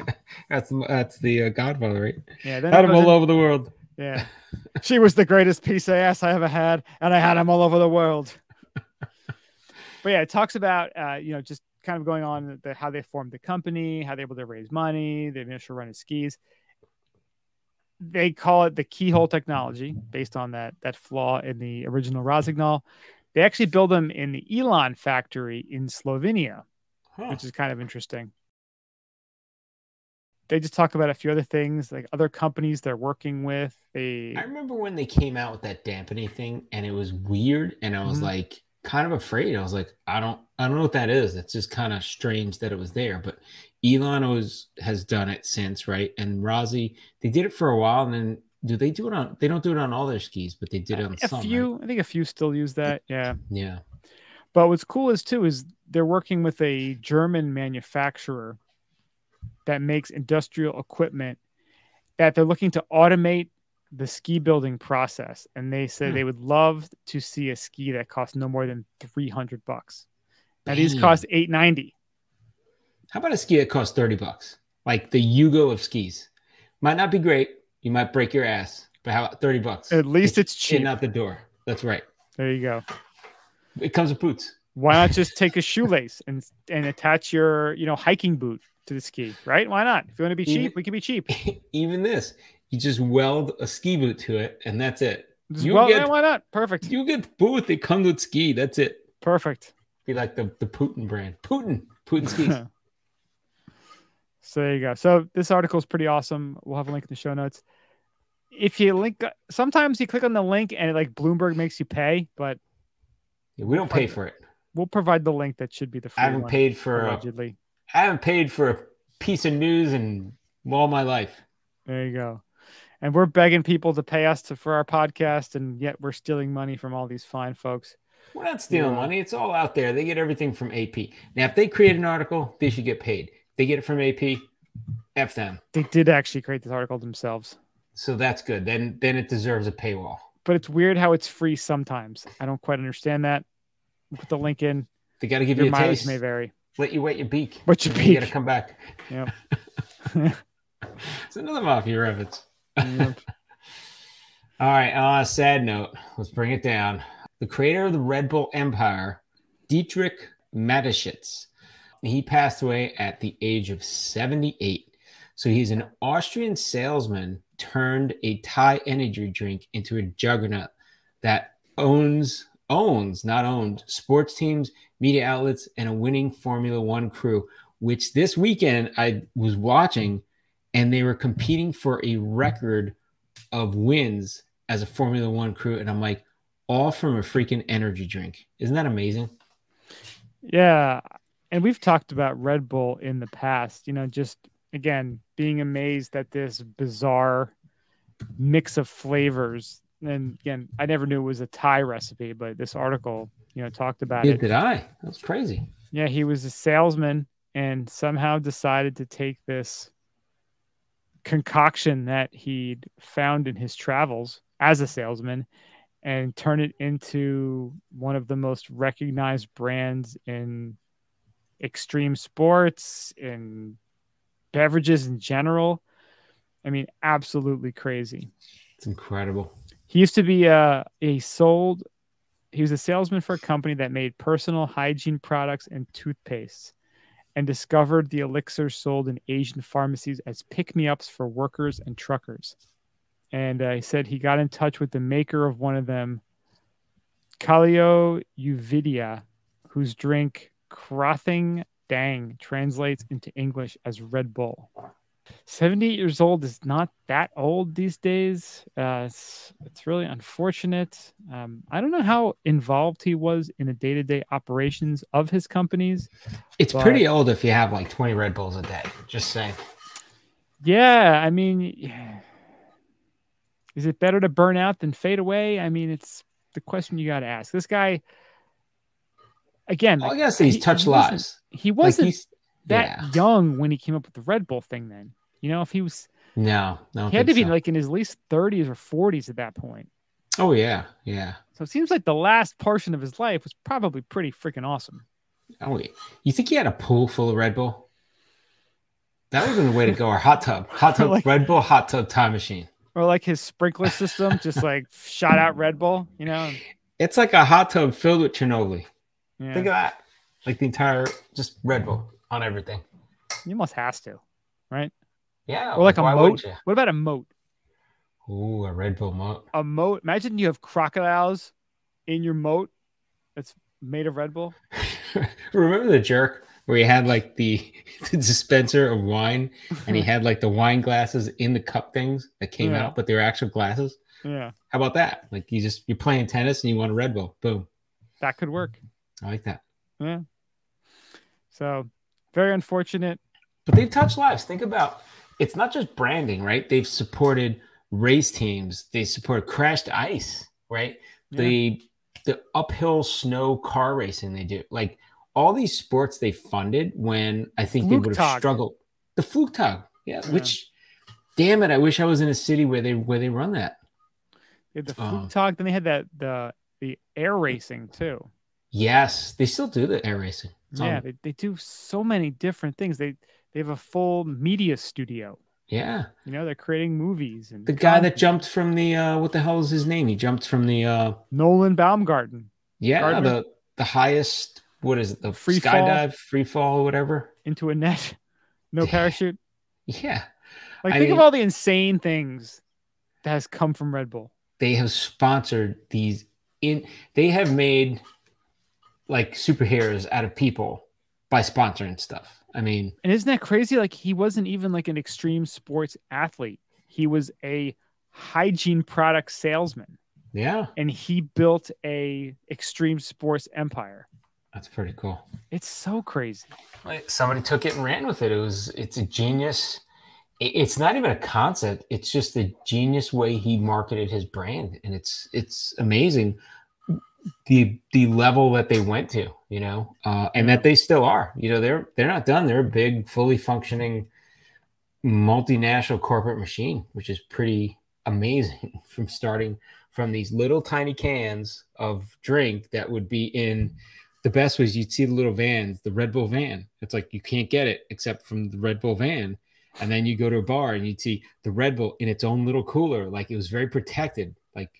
the Godfather, right? Yeah, had them all over the world. Yeah. She was the greatest piece of ass I ever had, and I had them all over the world. But yeah, it talks about, you know, just kind of going on how they formed the company, how they were able to raise money, the initial run of skis. They call it the keyhole technology based on that flaw in the original Rossignol. They actually build them in the Elon factory in Slovenia, which is kind of interesting. They just talk about a few other things, like other companies they're working with. I remember when they came out with that dampening thing, and it was weird, and I was like kind of afraid. I was like, I don't know what that is. It's just kind of strange that it was there. But Elon has done it since, right? And Rossi, they did it for a while, and then they don't do it on all their skis, but they did it on some. Right? I think a few still use that. Yeah. Yeah. But what's cool is they're working with a German manufacturer that makes industrial equipment that they're looking to automate the ski building process. And they said they would love to see a ski that costs no more than $300. Now these cost $890. How about a ski that costs $30? Like the Yugo of skis. Might not be great. You might break your ass, but how about $30? At least it's cheap. In out the door. That's right. There you go. It comes with boots. Why not just take a shoelace and attach your, you know, hiking boot to the ski, right? Why not? If you want to be cheap, we can be cheap. Even this, you just weld a ski boot to it, and that's it. Why not? Perfect. You get the boot that comes with ski. That's it. Perfect. Be like the Putin brand. Putin skis. So there you go. So this article is pretty awesome. We'll have a link in the show notes. If you link, sometimes you click on the link and it like Bloomberg makes you pay, but we don't pay for it. We'll provide the link that should be the free I haven't paid for allegedly. I haven't paid for a piece of news in all my life. There you go. And we're begging people to pay us for our podcast, and yet we're stealing money from all these fine folks. We're not stealing money. It's all out there. They get everything from AP. Now, if they create an article, they should get paid. They get it from AP, F them. They did actually create this article themselves. So that's good. Then it deserves a paywall. But it's weird how it's free sometimes. I don't quite understand that. We'll put the link in. They got to give you a taste. May vary. Let you wet your beak. Wet your beak. You got to come back. Yep. It's another Mafia reference. Yep. All right. On a sad note, let's bring it down. The creator of the Red Bull empire, Dietrich Mateschitz, he passed away at the age of 78. So he's an Austrian salesman turned a Thai energy drink into a juggernaut that owns, not owned, sports teams, media outlets, and a winning Formula One crew, which this weekend I was watching, and they were competing for a record of wins as a Formula One crew. And I'm like, all from a freaking energy drink. Isn't that amazing? Yeah. And we've talked about Red Bull in the past, just again, being amazed at this bizarre mix of flavors. And again, I never knew it was a Thai recipe, but this article, talked about it. Did I? That's crazy. Yeah, he was a salesman and somehow decided to take this concoction that he'd found in his travels as a salesman and turn it into one of the most recognized brands in extreme sports and beverages in general. I mean, absolutely crazy. It's incredible. He used to be he was a salesman for a company that made personal hygiene products and toothpastes and discovered the elixirs sold in Asian pharmacies as pick-me-ups for workers and truckers. And he said he got in touch with the maker of one of them, Kallio Uvidia, whose drink Krothing Dang translates into English as Red Bull. 78 years old is not that old these days. It's really unfortunate. I don't know how involved he was in the day-to-day operations of his companies. It's pretty old if you have like 20 Red Bulls a day. Just saying. Yeah, I mean, is it better to burn out than fade away? I mean, it's the question you got to ask. This guy, again, I guess he's touched lives. He wasn't that young when he came up with the Red Bull thing then. If he was... No. He had to be like in his at least 30s or 40s at that point. Oh, yeah. Yeah. So it seems like the last portion of his life was probably pretty freaking awesome. Oh, yeah. You think he had a pool full of Red Bull? That would have been the way to go. Or hot tub. Like, Red Bull hot tub time machine. Or like his sprinkler system, just like shot out Red Bull, It's like a hot tub filled with Chernobyl. Yeah. Think of that. Like the entire, just Red Bull on everything. You almost has to, right? Yeah. Or like a moat. What about a moat? Ooh, a Red Bull moat. A moat. Imagine you have crocodiles in your moat that's made of Red Bull. Remember the jerk where he had like the dispenser of wine and he had like the wine glasses in the cup things that came out, but they were actual glasses? Yeah. How about that? Like you're playing tennis and you want a Red Bull. Boom. That could work. I like that. Yeah. So very unfortunate. But they've touched lives. Think about, it's not just branding, right? They've supported race teams. They support crashed ice, right? Yeah. The uphill snow car racing they do. Like all these sports they funded when I think they would have struggled. The fluke tug. Yeah. Which, damn it, I wish I was in a city where they run that. They had the fluke tug. Then they had the air racing too. Yes, they still do the air racing. They do so many different things. They have a full media studio. Yeah. They're creating movies. And the guy that jumped from the, what the hell is his name? He jumped from the... Nolan Baumgarten. Yeah, Gardner. the highest, what is it? The skydive, free fall, whatever. Into a net. No parachute. Yeah. Like, think of all the insane things that has come from Red Bull. They have sponsored these... They have made... like superheroes out of people by sponsoring stuff. I mean, and isn't that crazy? Like he wasn't even like an extreme sports athlete. He was a hygiene product salesman. Yeah. And he built a extreme sports empire. That's pretty cool. It's so crazy. Like somebody took it and ran with it. It's a genius. It's not even a concept. It's just a genius way he marketed his brand. And it's amazing. The level that they went to, and that they still are, they're not done. They're a big, fully functioning multinational corporate machine, which is pretty amazing from starting from these little tiny cans of drink that would be in the best ways. You'd see the little vans, the Red Bull van. It's like, you can't get it except from the Red Bull van. And then you go to a bar and you'd see the Red Bull in its own little cooler. Like it was very protected. Like,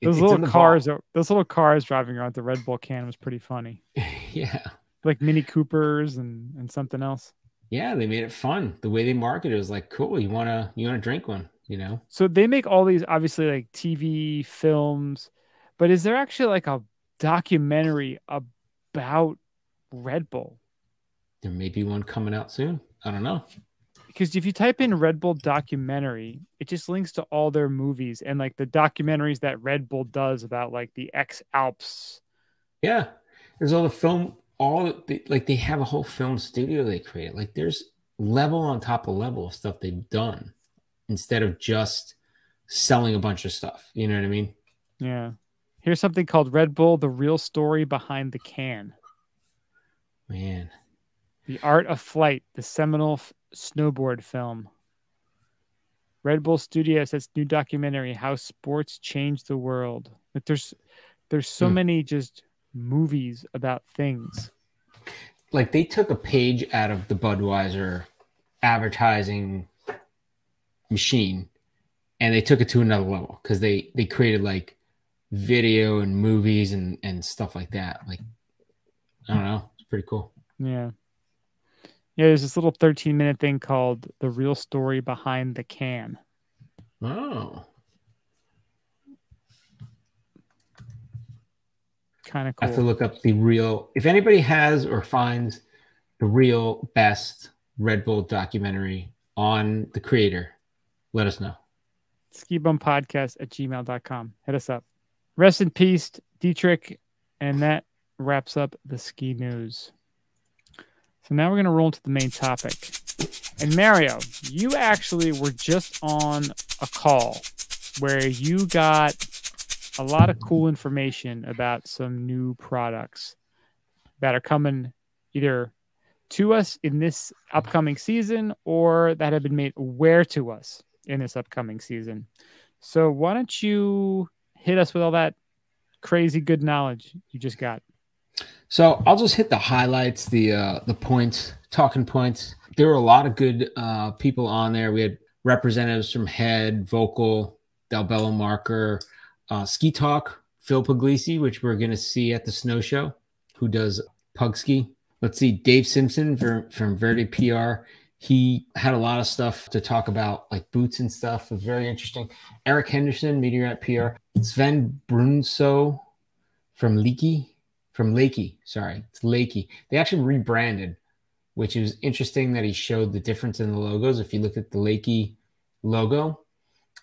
those little cars driving around the Red Bull can was pretty funny. Yeah. Like Mini Coopers and something else. Yeah, they made it fun. The way they marketed it was like, cool, you wanna drink one, So they make all these obviously like TV films, but is there actually like a documentary about Red Bull? There may be one coming out soon. I don't know. Because if you type in Red Bull documentary, it just links to all their movies and like the documentaries that Red Bull does about like the Alps. Yeah. There's all the film like they have a whole film studio they created. Like there's level on top of level of stuff they've done instead of just selling a bunch of stuff. You know what I mean? Yeah. Here's something called Red Bull, the real story behind the can. Man. The Art of Flight, the seminal snowboard film. Red Bull Studios has new documentary, How Sports Changed the World. Like there's so many just movies about things. Like they took a page out of the Budweiser advertising machine and they took it to another level because they created like video and movies and stuff like that. Like, I don't know. It's pretty cool. Yeah. Yeah, there's this little 13-minute thing called The Real Story Behind the Can. Oh. Kind of cool. I have to look up the real, if anybody has or finds the real best Red Bull documentary on the creator, let us know. skibumpodcast@gmail.com. Hit us up. Rest in peace, Dietrich. And that wraps up the ski news. So now we're going to roll into the main topic. And Mario, you actually were just on a call where you got a lot of cool information about some new products that are coming either to us in this upcoming season or that have been made aware to us in this upcoming season. So why don't you hit us with all that crazy good knowledge you just got? So I'll just hit the highlights, the points, talking points. There were a lot of good people on there. We had representatives from Head, Vocal, Del Bello Marker, Ski Talk, Phil Puglisi, which we're going to see at the snow show, who does pug ski. Let's see, Dave Simpson from Verde PR. He had a lot of stuff to talk about, like boots and stuff. It was very interesting. Eric Henderson, Meteorite PR. Sven Brunso from Lakey. It's Lakey. They actually rebranded, which is interesting that he showed the difference in the logos. If you look at the Lakey logo,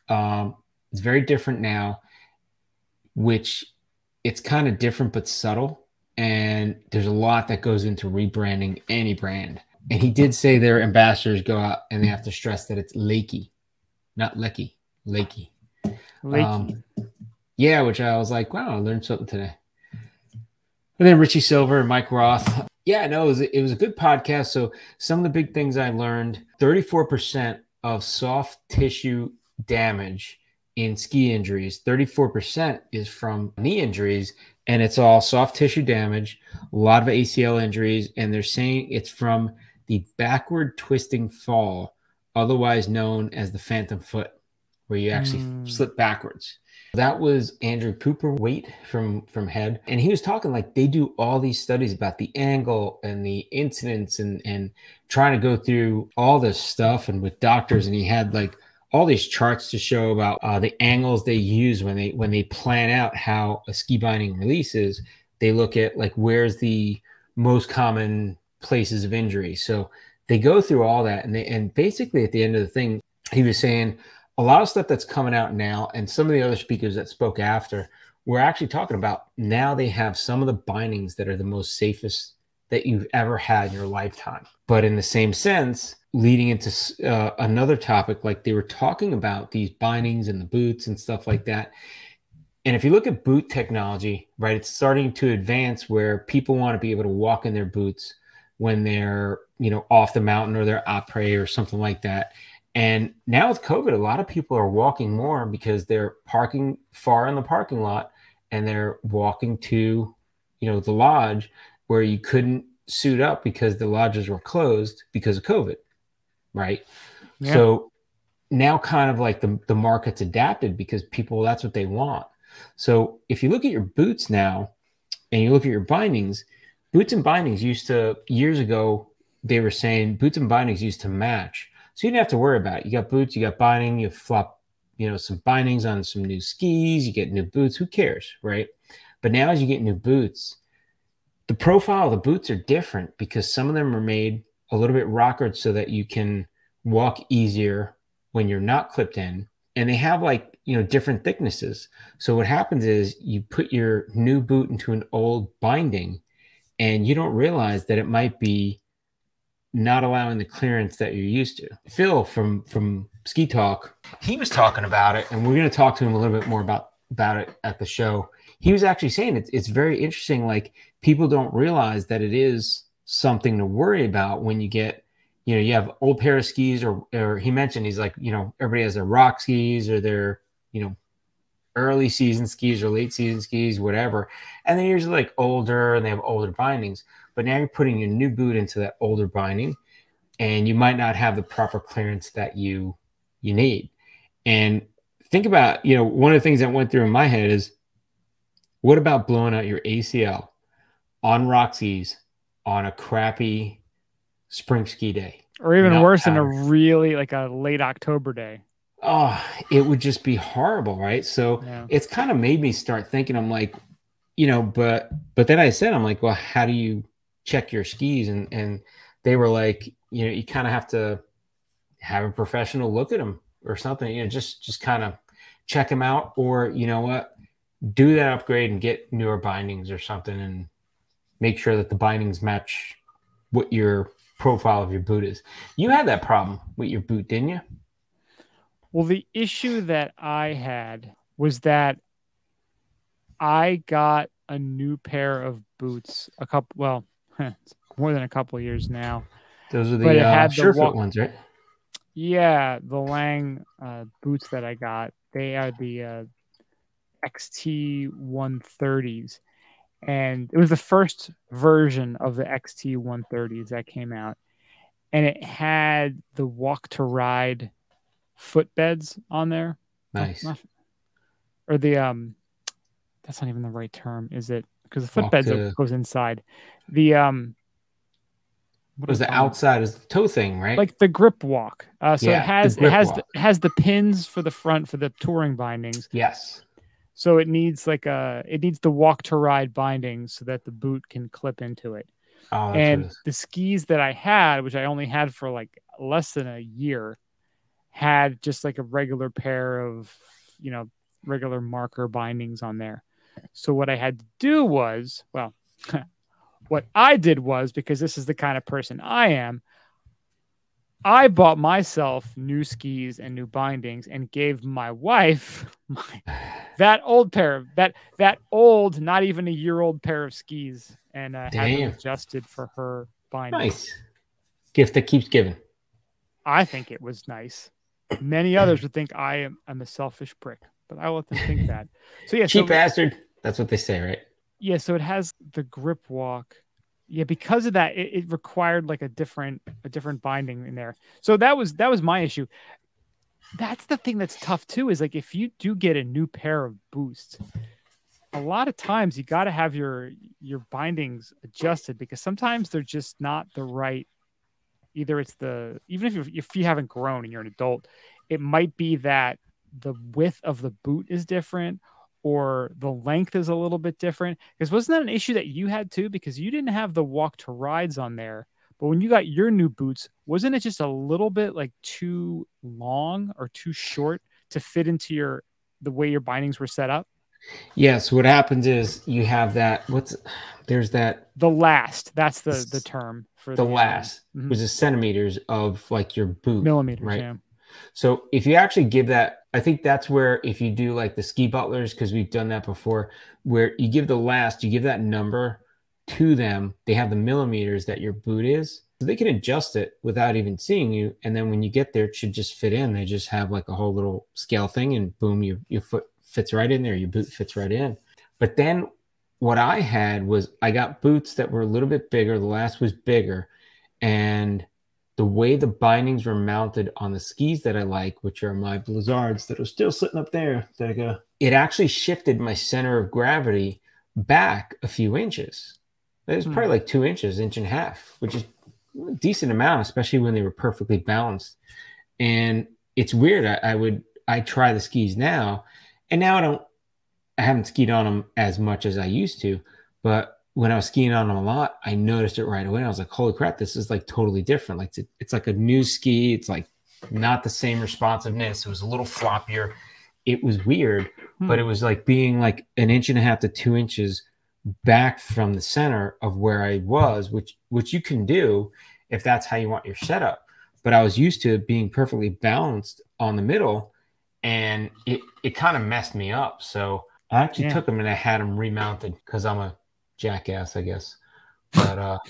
it's very different now, which it's kind of different but subtle. And there's a lot that goes into rebranding any brand. And he did say their ambassadors go out and they have to stress that it's Lakey, not Lecky, Lakey. Yeah, which I was like, wow, I learned something today. And then Richie Silver and Mike Roth. Yeah, no, it was a good podcast. So some of the big things I learned, 34% of soft tissue damage in ski injuries, 34% is from knee injuries, and it's all soft tissue damage, a lot of ACL injuries, and they're saying it's from the backward twisting fall, otherwise known as the phantom foot, where you actually slip backwards. That was Andrew Cooper-Waite from Head. And he was talking like they do all these studies about the angle and the incidence and trying to go through all this stuff and with doctors. And he had like all these charts to show about the angles they use when they plan out how a ski binding releases. They look at like where's the most common places of injury. So they go through all that. And basically at the end of the thing, he was saying, a lot of stuff that's coming out now, and some of the other speakers that spoke after, we're actually talking about now they have some of the bindings that are the most safest that you've ever had in your lifetime. But in the same sense, leading into another topic, like they were talking about these bindings and the boots and stuff like that. And if you look at boot technology, right, it's starting to advance where people want to be able to walk in their boots when they're, off the mountain or they're après or something like that. And now with COVID, a lot of people are walking more because they're parking far in the parking lot and they're walking to, the lodge where you couldn't suit up because the lodges were closed because of COVID, right? Yeah. So now kind of like the market's adapted because people, that's what they want. So if you look at your boots now and you look at your bindings, boots and bindings years ago, they were saying boots and bindings used to match. So you didn't have to worry about it. You got boots, you got binding, you flop, some bindings on some new skis, you get new boots, who cares, right? But now as you get new boots, the profile of the boots are different because some of them are made a little bit rockered so that you can walk easier when you're not clipped in. And they have like, different thicknesses. So what happens is you put your new boot into an old binding and you don't realize that it might be not allowing the clearance that you're used to. Phil from Ski Talk, he was talking about it, and we're going to talk to him a little bit more about it at the show. He was actually saying it's very interesting. Like, people don't realize that it is something to worry about when you get, you have old pair of skis, or he mentioned, he's like, everybody has their rock skis or their, early season skis or late season skis, whatever. And they're usually like older and they have older bindings, but now you're putting your new boot into that older binding and you might not have the proper clearance that you need. And think about, one of the things that went through in my head is, what about blowing out your ACL on rock skis on a crappy spring ski day? Or even worse, in a really like a late October day. Oh, it would just be horrible, right? So it's kind of made me start thinking, I'm like, but then I said, I'm like, well, how do you check your skis? And they were like, you kind of have to have a professional look at them or something, just kind of check them out, or do that upgrade and get newer bindings or something and make sure that the bindings match what your profile of your boot is. You had that problem with your boot, didn't you? Well, the issue that I had was that I got a new pair of boots it's more than a couple of years now. Those are the Surefoot ones, right? Yeah, the Lang boots that I got, they are the XT 130s. And it was the first version of the XT 130s that came out. And it had the walk to ride footbeds on there. Nice. Or the that's not even the right term, is it? Because the footbeds goes inside. The what is the outside is the toe thing, right? Like the grip walk. So it has the pins for the front for the touring bindings. Yes. So it needs the walk to ride bindings so that the boot can clip into it. Oh, and the skis that I had, which I only had for like less than a year, had just like a regular pair of, regular marker bindings on there. So what I had to do was, what I did was, because this is the kind of person I am, I bought myself new skis and new bindings and gave my wife that old pair, that old, not even a year old pair of skis, and had them adjusted for her bindings. Nice. Gift that keeps giving. I think it was nice. Many others would think I'm a selfish prick, but I let them think that. So yeah, cheap bastard. That's what they say, right? Yeah. So it has the grip walk. Yeah, because of that, it required like a different binding in there. So that was my issue. That's the thing that's tough too, is like if you do get a new pair of boots, a lot of times you got to have your bindings adjusted, because sometimes they're just not the right. Either it's even if you haven't grown and you're an adult, it might be that the width of the boot is different, or the length is a little bit different. Because wasn't that an issue that you had too? Because you didn't have the walk to rides on there, but when you got your new boots, wasn't it just a little bit like too long or too short to fit into the way your bindings were set up? Yes. What happens is you have that. The last. That's the term for the last, which is centimeters of like your boot. Millimeters, right? Yeah. So if you actually give that, I think that's where, if you do like the ski butlers, because we've done that before, where you give that number to them, they have the millimeters that your boot is, so they can adjust it without even seeing you. And then when you get there, it should just fit in. They just have like a whole little scale thing, and boom, your foot fits right in there. Your boot fits right in. But then what I had was, I got boots that were a little bit bigger. The last was bigger. And the way the bindings were mounted on the skis that I like, which are my Blizzards that are still sitting up there, it actually shifted my center of gravity back a few inches. It was probably like 2 inches, inch and a half, which is a decent amount, especially when they were perfectly balanced. And it's weird. I try the skis now, and now I haven't skied on them as much as I used to, but when I was skiing on them a lot, I noticed it right away. I was like, holy crap, this is like totally different. Like it's like a new ski. It's like not the same responsiveness. It was a little floppier. It was weird, but it was like being like an inch and a half to 2 inches back from the center of where I was, which you can do if that's how you want your setup. But I was used to it being perfectly balanced on the middle, and it kind of messed me up. So I actually took them and I had them remounted because I'm a jackass, I guess. But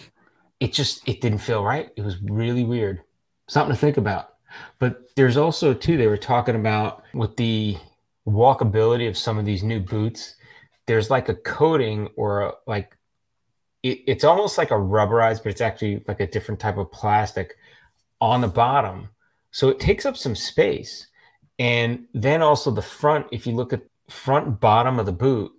it didn't feel right. It was really weird. Something to think about. But there's also, too, they were talking about with the walkability of some of these new boots, there's like a coating or it's almost like a rubberized, but it's actually like a different type of plastic on the bottom. So it takes up some space. And then also the front, if you look at front and bottom of the boot,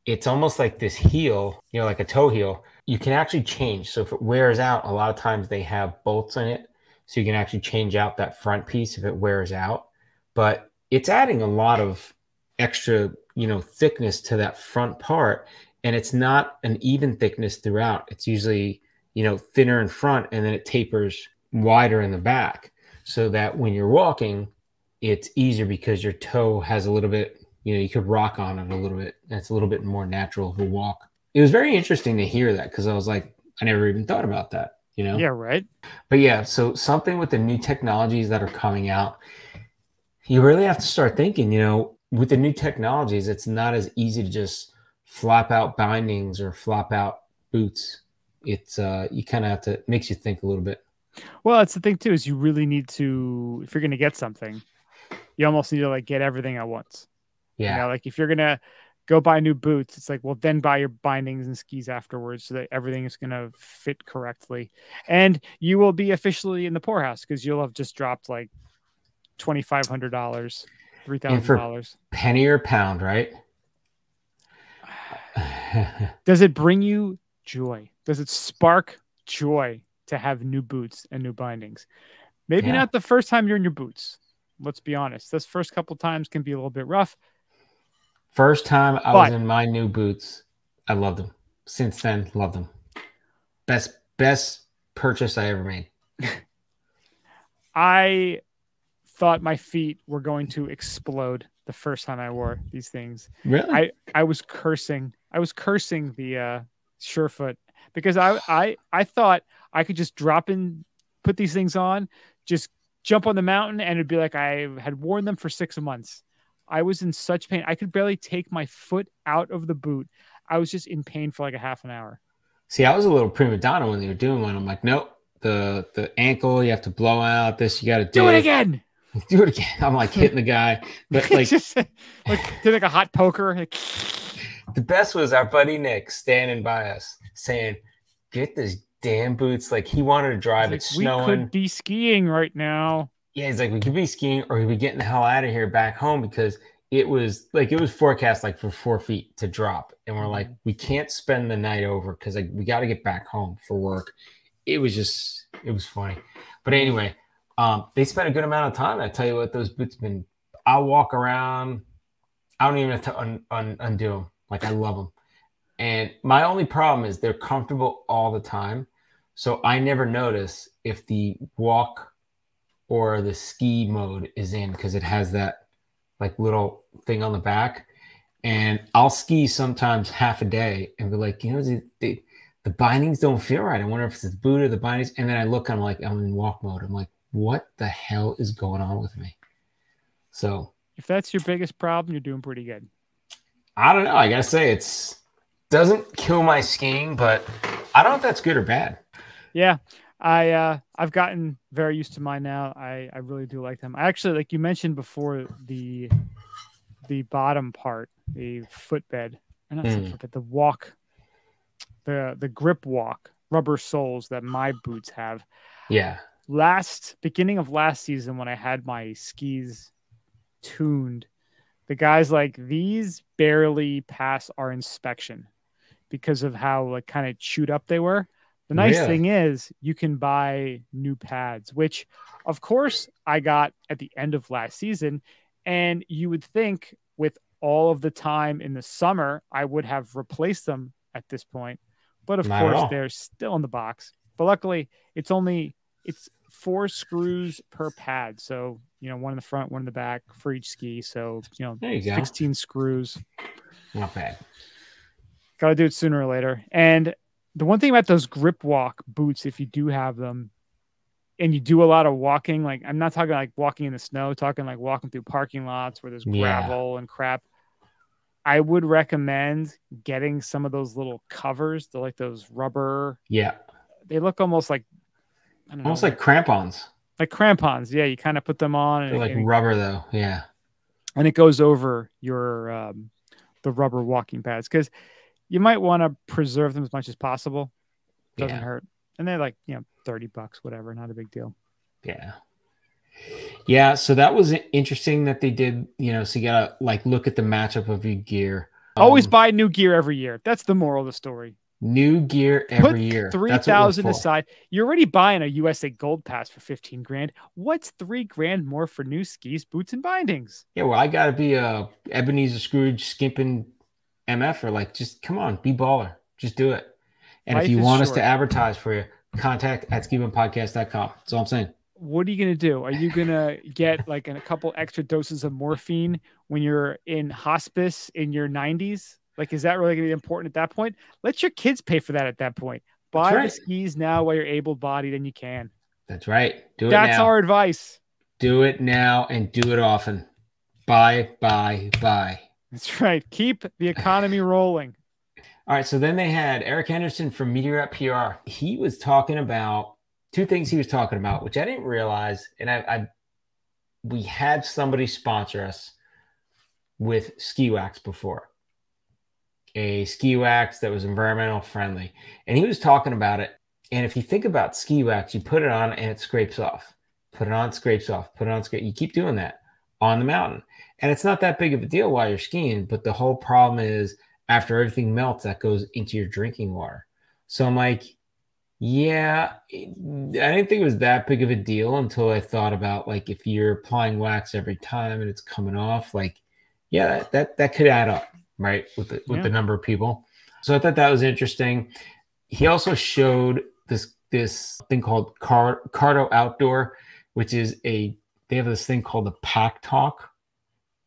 it's almost like this heel, like a toe heel. You can actually change. So if it wears out, a lot of times they have bolts in it. So you can actually change out that front piece if it wears out. But it's adding a lot of extra, thickness to that front part. And it's not an even thickness throughout. It's usually, thinner in front, and then it tapers wider in the back, so that when you're walking, it's easier because your toe has a little bit, you could rock on it a little bit. And it's a little bit more natural to walk. It was very interesting to hear that, because I was like, I never even thought about that, Yeah, right. But yeah, so something with the new technologies that are coming out, you really have to start thinking, with the new technologies, it's not as easy to just flop out bindings or flop out boots. It's you kind of have to, it makes you think a little bit. Well, that's the thing too, is you really need to, if you're going to get something, you almost need to get everything at once. Yeah. If you're going to go buy new boots, it's like, well, then buy your bindings and skis afterwards, so that everything is going to fit correctly. And you will be officially in the poorhouse, because you'll have just dropped like $2,500, $3,000. Penny or pound, right? Does it bring you joy? Does it spark joy to have new boots and new bindings? Maybe not the first time you're in your boots. Let's be honest. Those first couple times can be a little bit rough. First time I was in my new boots, I loved them. Since then, love them. Best purchase I ever made. I thought my feet were going to explode the first time I wore these things. Really? I was cursing. I was cursing the Surefoot, because I thought I could just drop in, put these things on, just jump on the mountain, and it'd be like I had worn them for 6 months. I was in such pain. I could barely take my foot out of the boot. I was just in pain for like a half an hour. See, I was a little prima donna when they were doing one. I'm like, nope, the ankle, you have to blow out this. You got to do it again. Do it again. I'm like hitting the guy, but just did like a hot poker. The best was our buddy Nick standing by us saying, "Get this damn boots." Like, he wanted to drive. It's snowing. We could be skiing right now. Yeah, he's like, we could be skiing, or we'd be getting the hell out of here back home, because it was forecast for 4 feet to drop. And we're like, we can't spend the night over, because we got to get back home for work. It was funny. But anyway, they spent a good amount of time. I tell you what, those boots have been, I'll walk around. I don't even have to undo them. Like, I love them. And my only problem is they're comfortable all the time. So I never notice if the walk or the ski mode is in, because it has that little thing on the back. And I'll ski sometimes half a day and be like, the bindings don't feel right. I wonder if it's the boot or the bindings. And then I look, I'm like, I'm in walk mode. I'm like, what the hell is going on with me? So if that's your biggest problem, you're doing pretty good. I don't know. I gotta say, it doesn't kill my skiing, but I don't know if that's good or bad. Yeah. I've gotten very used to mine now. I really do like them. I actually, like you mentioned before, the bottom part, the footbed, or not footbed, the walk, the grip walk, rubber soles that my boots have. Yeah. Beginning of last season, when I had my skis tuned, the guys like, these barely pass our inspection because of how kind of chewed up they were. The nice thing is you can buy new pads, which of course I got at the end of last season. And you would think with all of the time in the summer, I would have replaced them at this point. But of course they're still in the box. But luckily it's 4 screws per pad. So, one in the front, one in the back for each ski. So, 16 screws. Not bad. Got to do it sooner or later. And the one thing about those grip walk boots, if you do have them and you do a lot of walking, like I'm not talking like walking in the snow, talking like walking through parking lots where there's gravel and crap. I would recommend getting some of those little covers. They're like those rubber. Yeah. They look almost like, I don't know. Almost like crampons. Like crampons. Yeah. You kind of put them on. They're like rubber though. Yeah. And it goes over your, the rubber walking pads. Cause you might want to preserve them as much as possible. Doesn't hurt. And they're like, $30, whatever. Not a big deal. Yeah. Yeah. So that was interesting that they did, so you got to like look at the matchup of your gear. Always buy new gear every year. That's the moral of the story. New gear every year. $3,000 aside. You're already buying a USA Gold Pass for $15,000. What's $3,000 more for new skis, boots, and bindings? Yeah. Well, I got to be a Ebenezer Scrooge skimping MF or like, just come on, be baller. Just do it. And if you want us to advertise for you, contact at skibumpodcast.com. That's all I'm saying. What are you going to do? Are you going to get like a couple extra doses of morphine when you're in hospice in your 90s? Like, is that really going to be important at that point? Let your kids pay for that at that point. Buy the skis now while you're able-bodied and you can. That's right. Do it now. That's our advice. Do it now and do it often. Buy. That's right. Keep the economy rolling. All right. So then they had Eric Henderson from Meteorite PR. He was talking about two things he was talking about, which I didn't realize. And we had somebody sponsor us with ski wax before. A ski wax that was environmental friendly. And he was talking about it. And if you think about ski wax, you put it on and it scrapes off. Put it on, scrapes off. Put it on, scrape. You keep doing that on the mountain. And it's not that big of a deal while you're skiing. But the whole problem is after everything melts, that goes into your drinking water. So I'm like, yeah, I didn't think it was that big of a deal until I thought about like if you're applying wax every time and it's coming off, like, yeah, that could add up, right? With the number of people. So I thought that was interesting. He also showed this thing called Cardo Outdoor, which is they have this thing called the Pack Talk.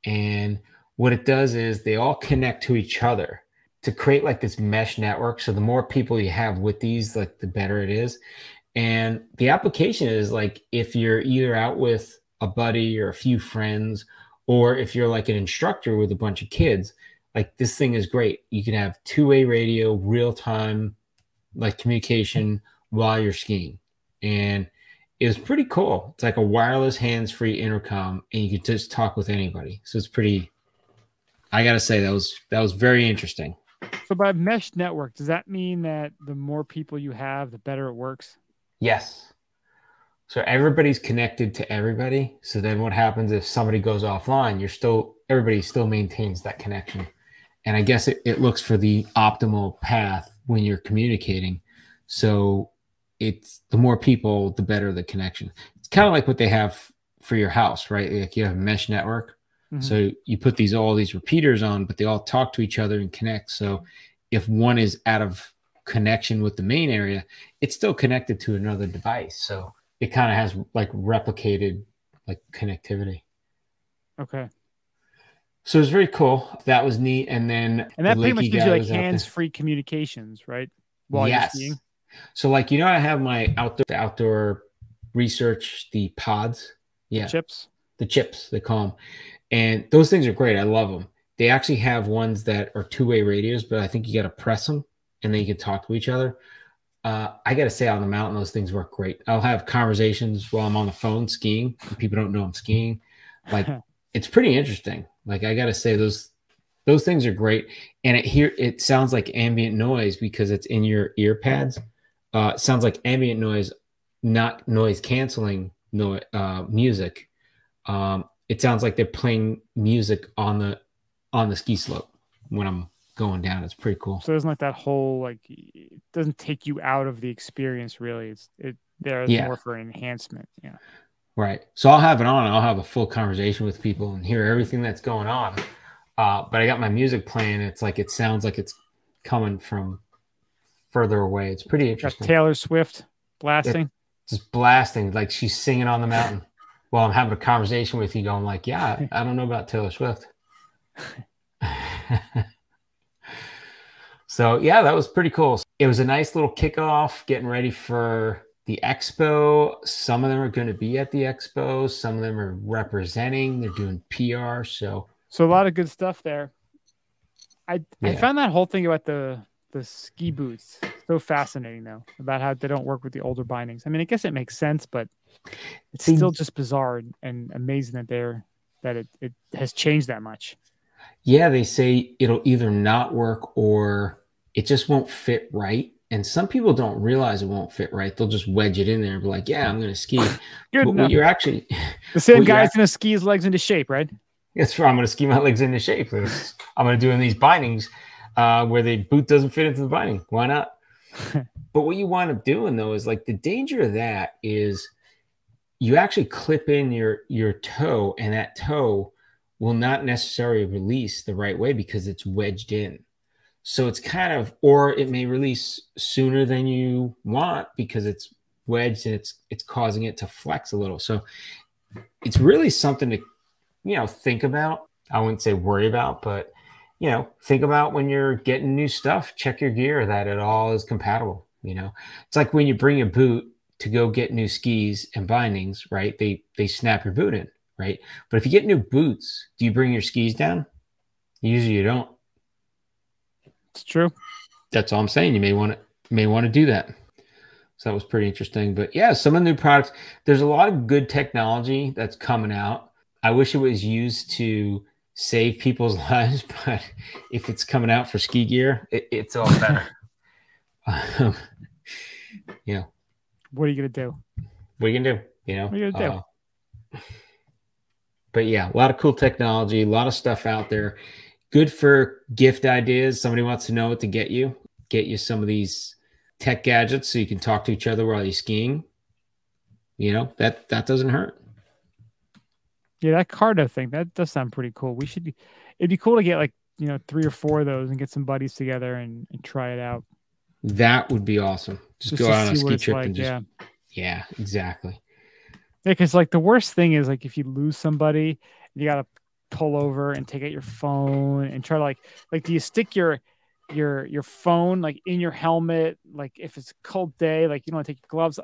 And what it does is they all connect to each other to create like this mesh network. So the more people you have with these, like the better it is. And the application is like if you're either out with a buddy or a few friends, or if you're like an instructor with a bunch of kids, like this thing is great. You can have two-way radio, real-time like communication while you're skiing. And it was pretty cool. It's like a wireless hands-free intercom and you can just talk with anybody. So it's pretty, I got to say that was very interesting. So by mesh network, does that mean that the more people you have, the better it works? Yes. So everybody's connected to everybody. So then what happens if somebody goes offline, everybody still maintains that connection. And I guess it looks for the optimal path when you're communicating. So it's the more people, the better the connection. It's kind of like what they have for your house, right? Like you have a mesh network. Mm-hmm. So you put all these repeaters on, but they all talk to each other and connect. So if one is out of connection with the main area, it's still connected to another device. So it kind of has like replicated like connectivity. Okay. So it was very cool. That was neat. And that pretty much gives you like hands-free communications, right? While you're skiing. So like, I have my outdoor research, the pods. Yeah. The chips, they call them. And those things are great. I love them. They actually have ones that are two-way radios, but I think you got to press them and then you can talk to each other. I got to say on the mountain, those things work great. I'll have conversations while I'm on the phone skiing and people don't know I'm skiing. Like it's pretty interesting. Like I got to say those things are great. And it sounds like ambient noise because it's in your ear pads. It sounds like ambient noise, not noise canceling music. It sounds like they're playing music on the ski slope when I'm going down. It's pretty cool. So there's like that whole, like, it doesn't take you out of the experience really. There's more for enhancement. Yeah. Right. So I'll have it on. I'll have a full conversation with people and hear everything that's going on. But I got my music playing. It's like, it sounds like it's coming from further away. It's pretty interesting. Got Taylor Swift blasting. Just blasting. Like she's singing on the mountain while I'm having a conversation with you going like, yeah, I don't know about Taylor Swift. So yeah, that was pretty cool. It was a nice little kickoff, getting ready for the expo. Some of them are going to be at the expo. Some of them are representing. They're doing PR. So a lot of good stuff there. I found that whole thing about the ski boots so fascinating, though, about how they don't work with the older bindings. I mean, I guess it makes sense, but it's still just bizarre and amazing that it has changed that much. Yeah, they say it'll either not work or it just won't fit right. And some people don't realize it won't fit right. They'll just wedge it in there and be like, yeah, I'm going to ski. Good enough. You're actually the same guy's going to ski his legs into shape, right? That's right. I'm going to ski my legs into shape. I'm going to do in these bindings where the boot doesn't fit into the binding. Why not? But what you wind up doing, though, is like the danger of that is you actually clip in your toe, and that toe will not necessarily release the right way because it's wedged in. So it's kind of, or it may release sooner than you want because it's wedged and it's causing it to flex a little. So it's really something to, think about. I wouldn't say worry about, but, think about when you're getting new stuff, check your gear that it all is compatible. It's like when you bring a boot to go get new skis and bindings, right? They snap your boot in, right? But if you get new boots, do you bring your skis down? Usually you don't. It's true. That's all I'm saying. You may want to do that. So that was pretty interesting. But yeah, some of the new products, there's a lot of good technology that's coming out. I wish it was used to save people's lives, but if it's coming out for ski gear, it's all better. What are you going to do? What are you going to do? What are you going to do? But yeah, a lot of cool technology, a lot of stuff out there. Good for gift ideas. Somebody wants to know what to get you some of these tech gadgets so you can talk to each other while you're skiing. That doesn't hurt. Yeah, that Cardo thing, that does sound pretty cool. It'd be cool to get 3 or 4 of those and get some buddies together and try it out. That would be awesome. Just go out on a ski trip and just, yeah, exactly. Yeah, because the worst thing is if you lose somebody, you got to pull over and take out your phone and try to do you stick your phone in your helmet if it's a cold day you don't want to take your gloves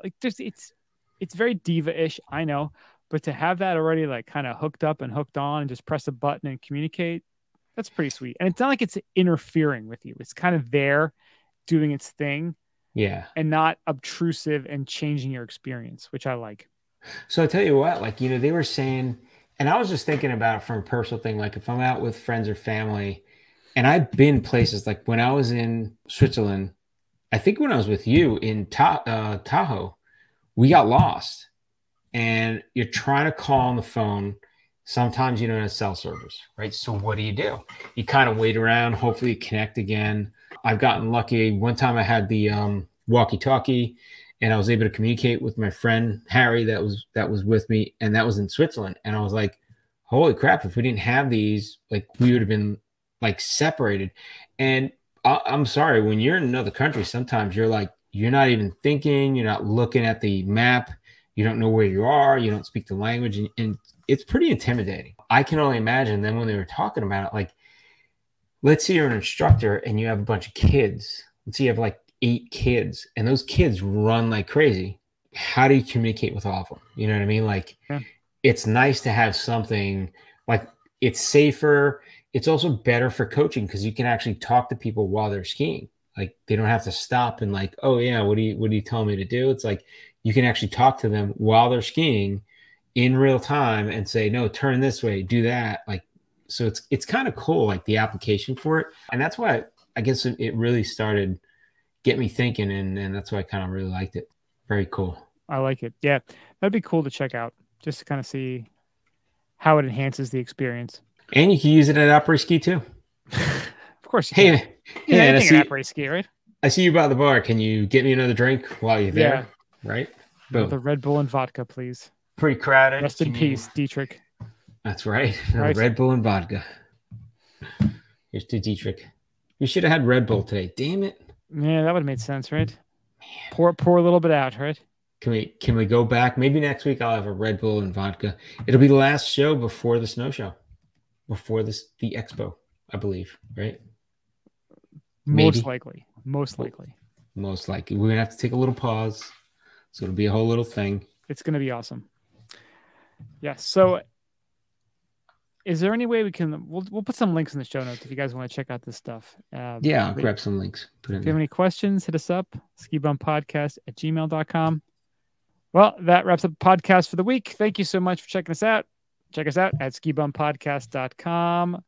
it's very diva-ish, I know, but to have that already kind of hooked up and hooked on and just press a button and communicate, that's pretty sweet. And it's not like it's interfering with you. It's kind of there doing its thing, and not obtrusive and changing your experience, which I like. So I tell you what, they were saying, and I was just thinking about it from a personal thing. If I'm out with friends or family, and I've been places when I was in Switzerland, I think when I was with you in Tahoe, we got lost. And you're trying to call on the phone. Sometimes you don't have cell service, right? So what do? You kind of wait around, hopefully you connect again. I've gotten lucky. One time I had the walkie-talkie, and I was able to communicate with my friend Harry that was with me, and that was in Switzerland. And I was like, holy crap, if we didn't have these, we would have been separated. And I'm sorry, when you're in another country, sometimes you're not even thinking, you're not looking at the map, you don't know where you are, you don't speak the language, and it's pretty intimidating. I can only imagine then when they were talking about it, let's say you're an instructor and you have a bunch of kids. Let's say you have 8 kids, and those kids run like crazy. How do you communicate with all of them? You know what I mean? It's nice to have something it's safer. It's also better for coaching because you can actually talk to people while they're skiing. They don't have to stop and oh yeah, what do you tell me to do? It's you can actually talk to them while they're skiing in real time and say, no, turn this way, do that. So it's kind of cool, the application for it. And that's why I guess it really started get me thinking, and that's why I kind of really liked it. Very cool. I like it. Yeah, that'd be cool to check out just to kind of see how it enhances the experience. And you can use it at après ski too. Of course you can. Hey, anything at après ski, right? I see you by the bar. Can you get me another drink while you're there? Yeah. Right? Boom. The Red Bull and vodka, please. Pretty crowded. Rest in peace, Dietrich. That's right. Red Bull and vodka. Here's to Dietrich. We should have had Red Bull today. Damn it. Yeah, that would have made sense, right? Man. Pour a little bit out, right? Can we go back? Maybe next week I'll have a Red Bull and vodka. It'll be the last show before the snow show. Before the expo, I believe, right? Most likely. Most likely. We're gonna have to take a little pause, so it'll be a whole little thing. It's gonna be awesome. Yes. So, is there any way we can? We'll put some links in the show notes if you guys want to check out this stuff. I'll grab some links. If you have any questions, hit us up. skibumpodcast@gmail.com. Well, that wraps up the podcast for the week. Thank you so much for checking us out. Check us out at skibumpodcast.com.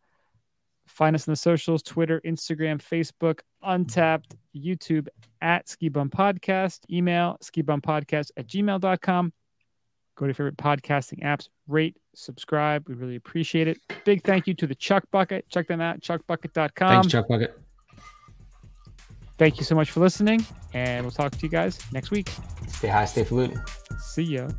Find us on the socials, Twitter, Instagram, Facebook, Untapped, YouTube at Skibum Podcast. Email skibumpodcast@gmail.com. Go to your favorite podcasting apps. Rate, subscribe. We really appreciate it. Big thank you to the Chuck Bucket. Check them out, chuckbucket.com. Thanks, Chuck Bucket. Thank you so much for listening, and we'll talk to you guys next week. Stay high, stay falutin'. See ya.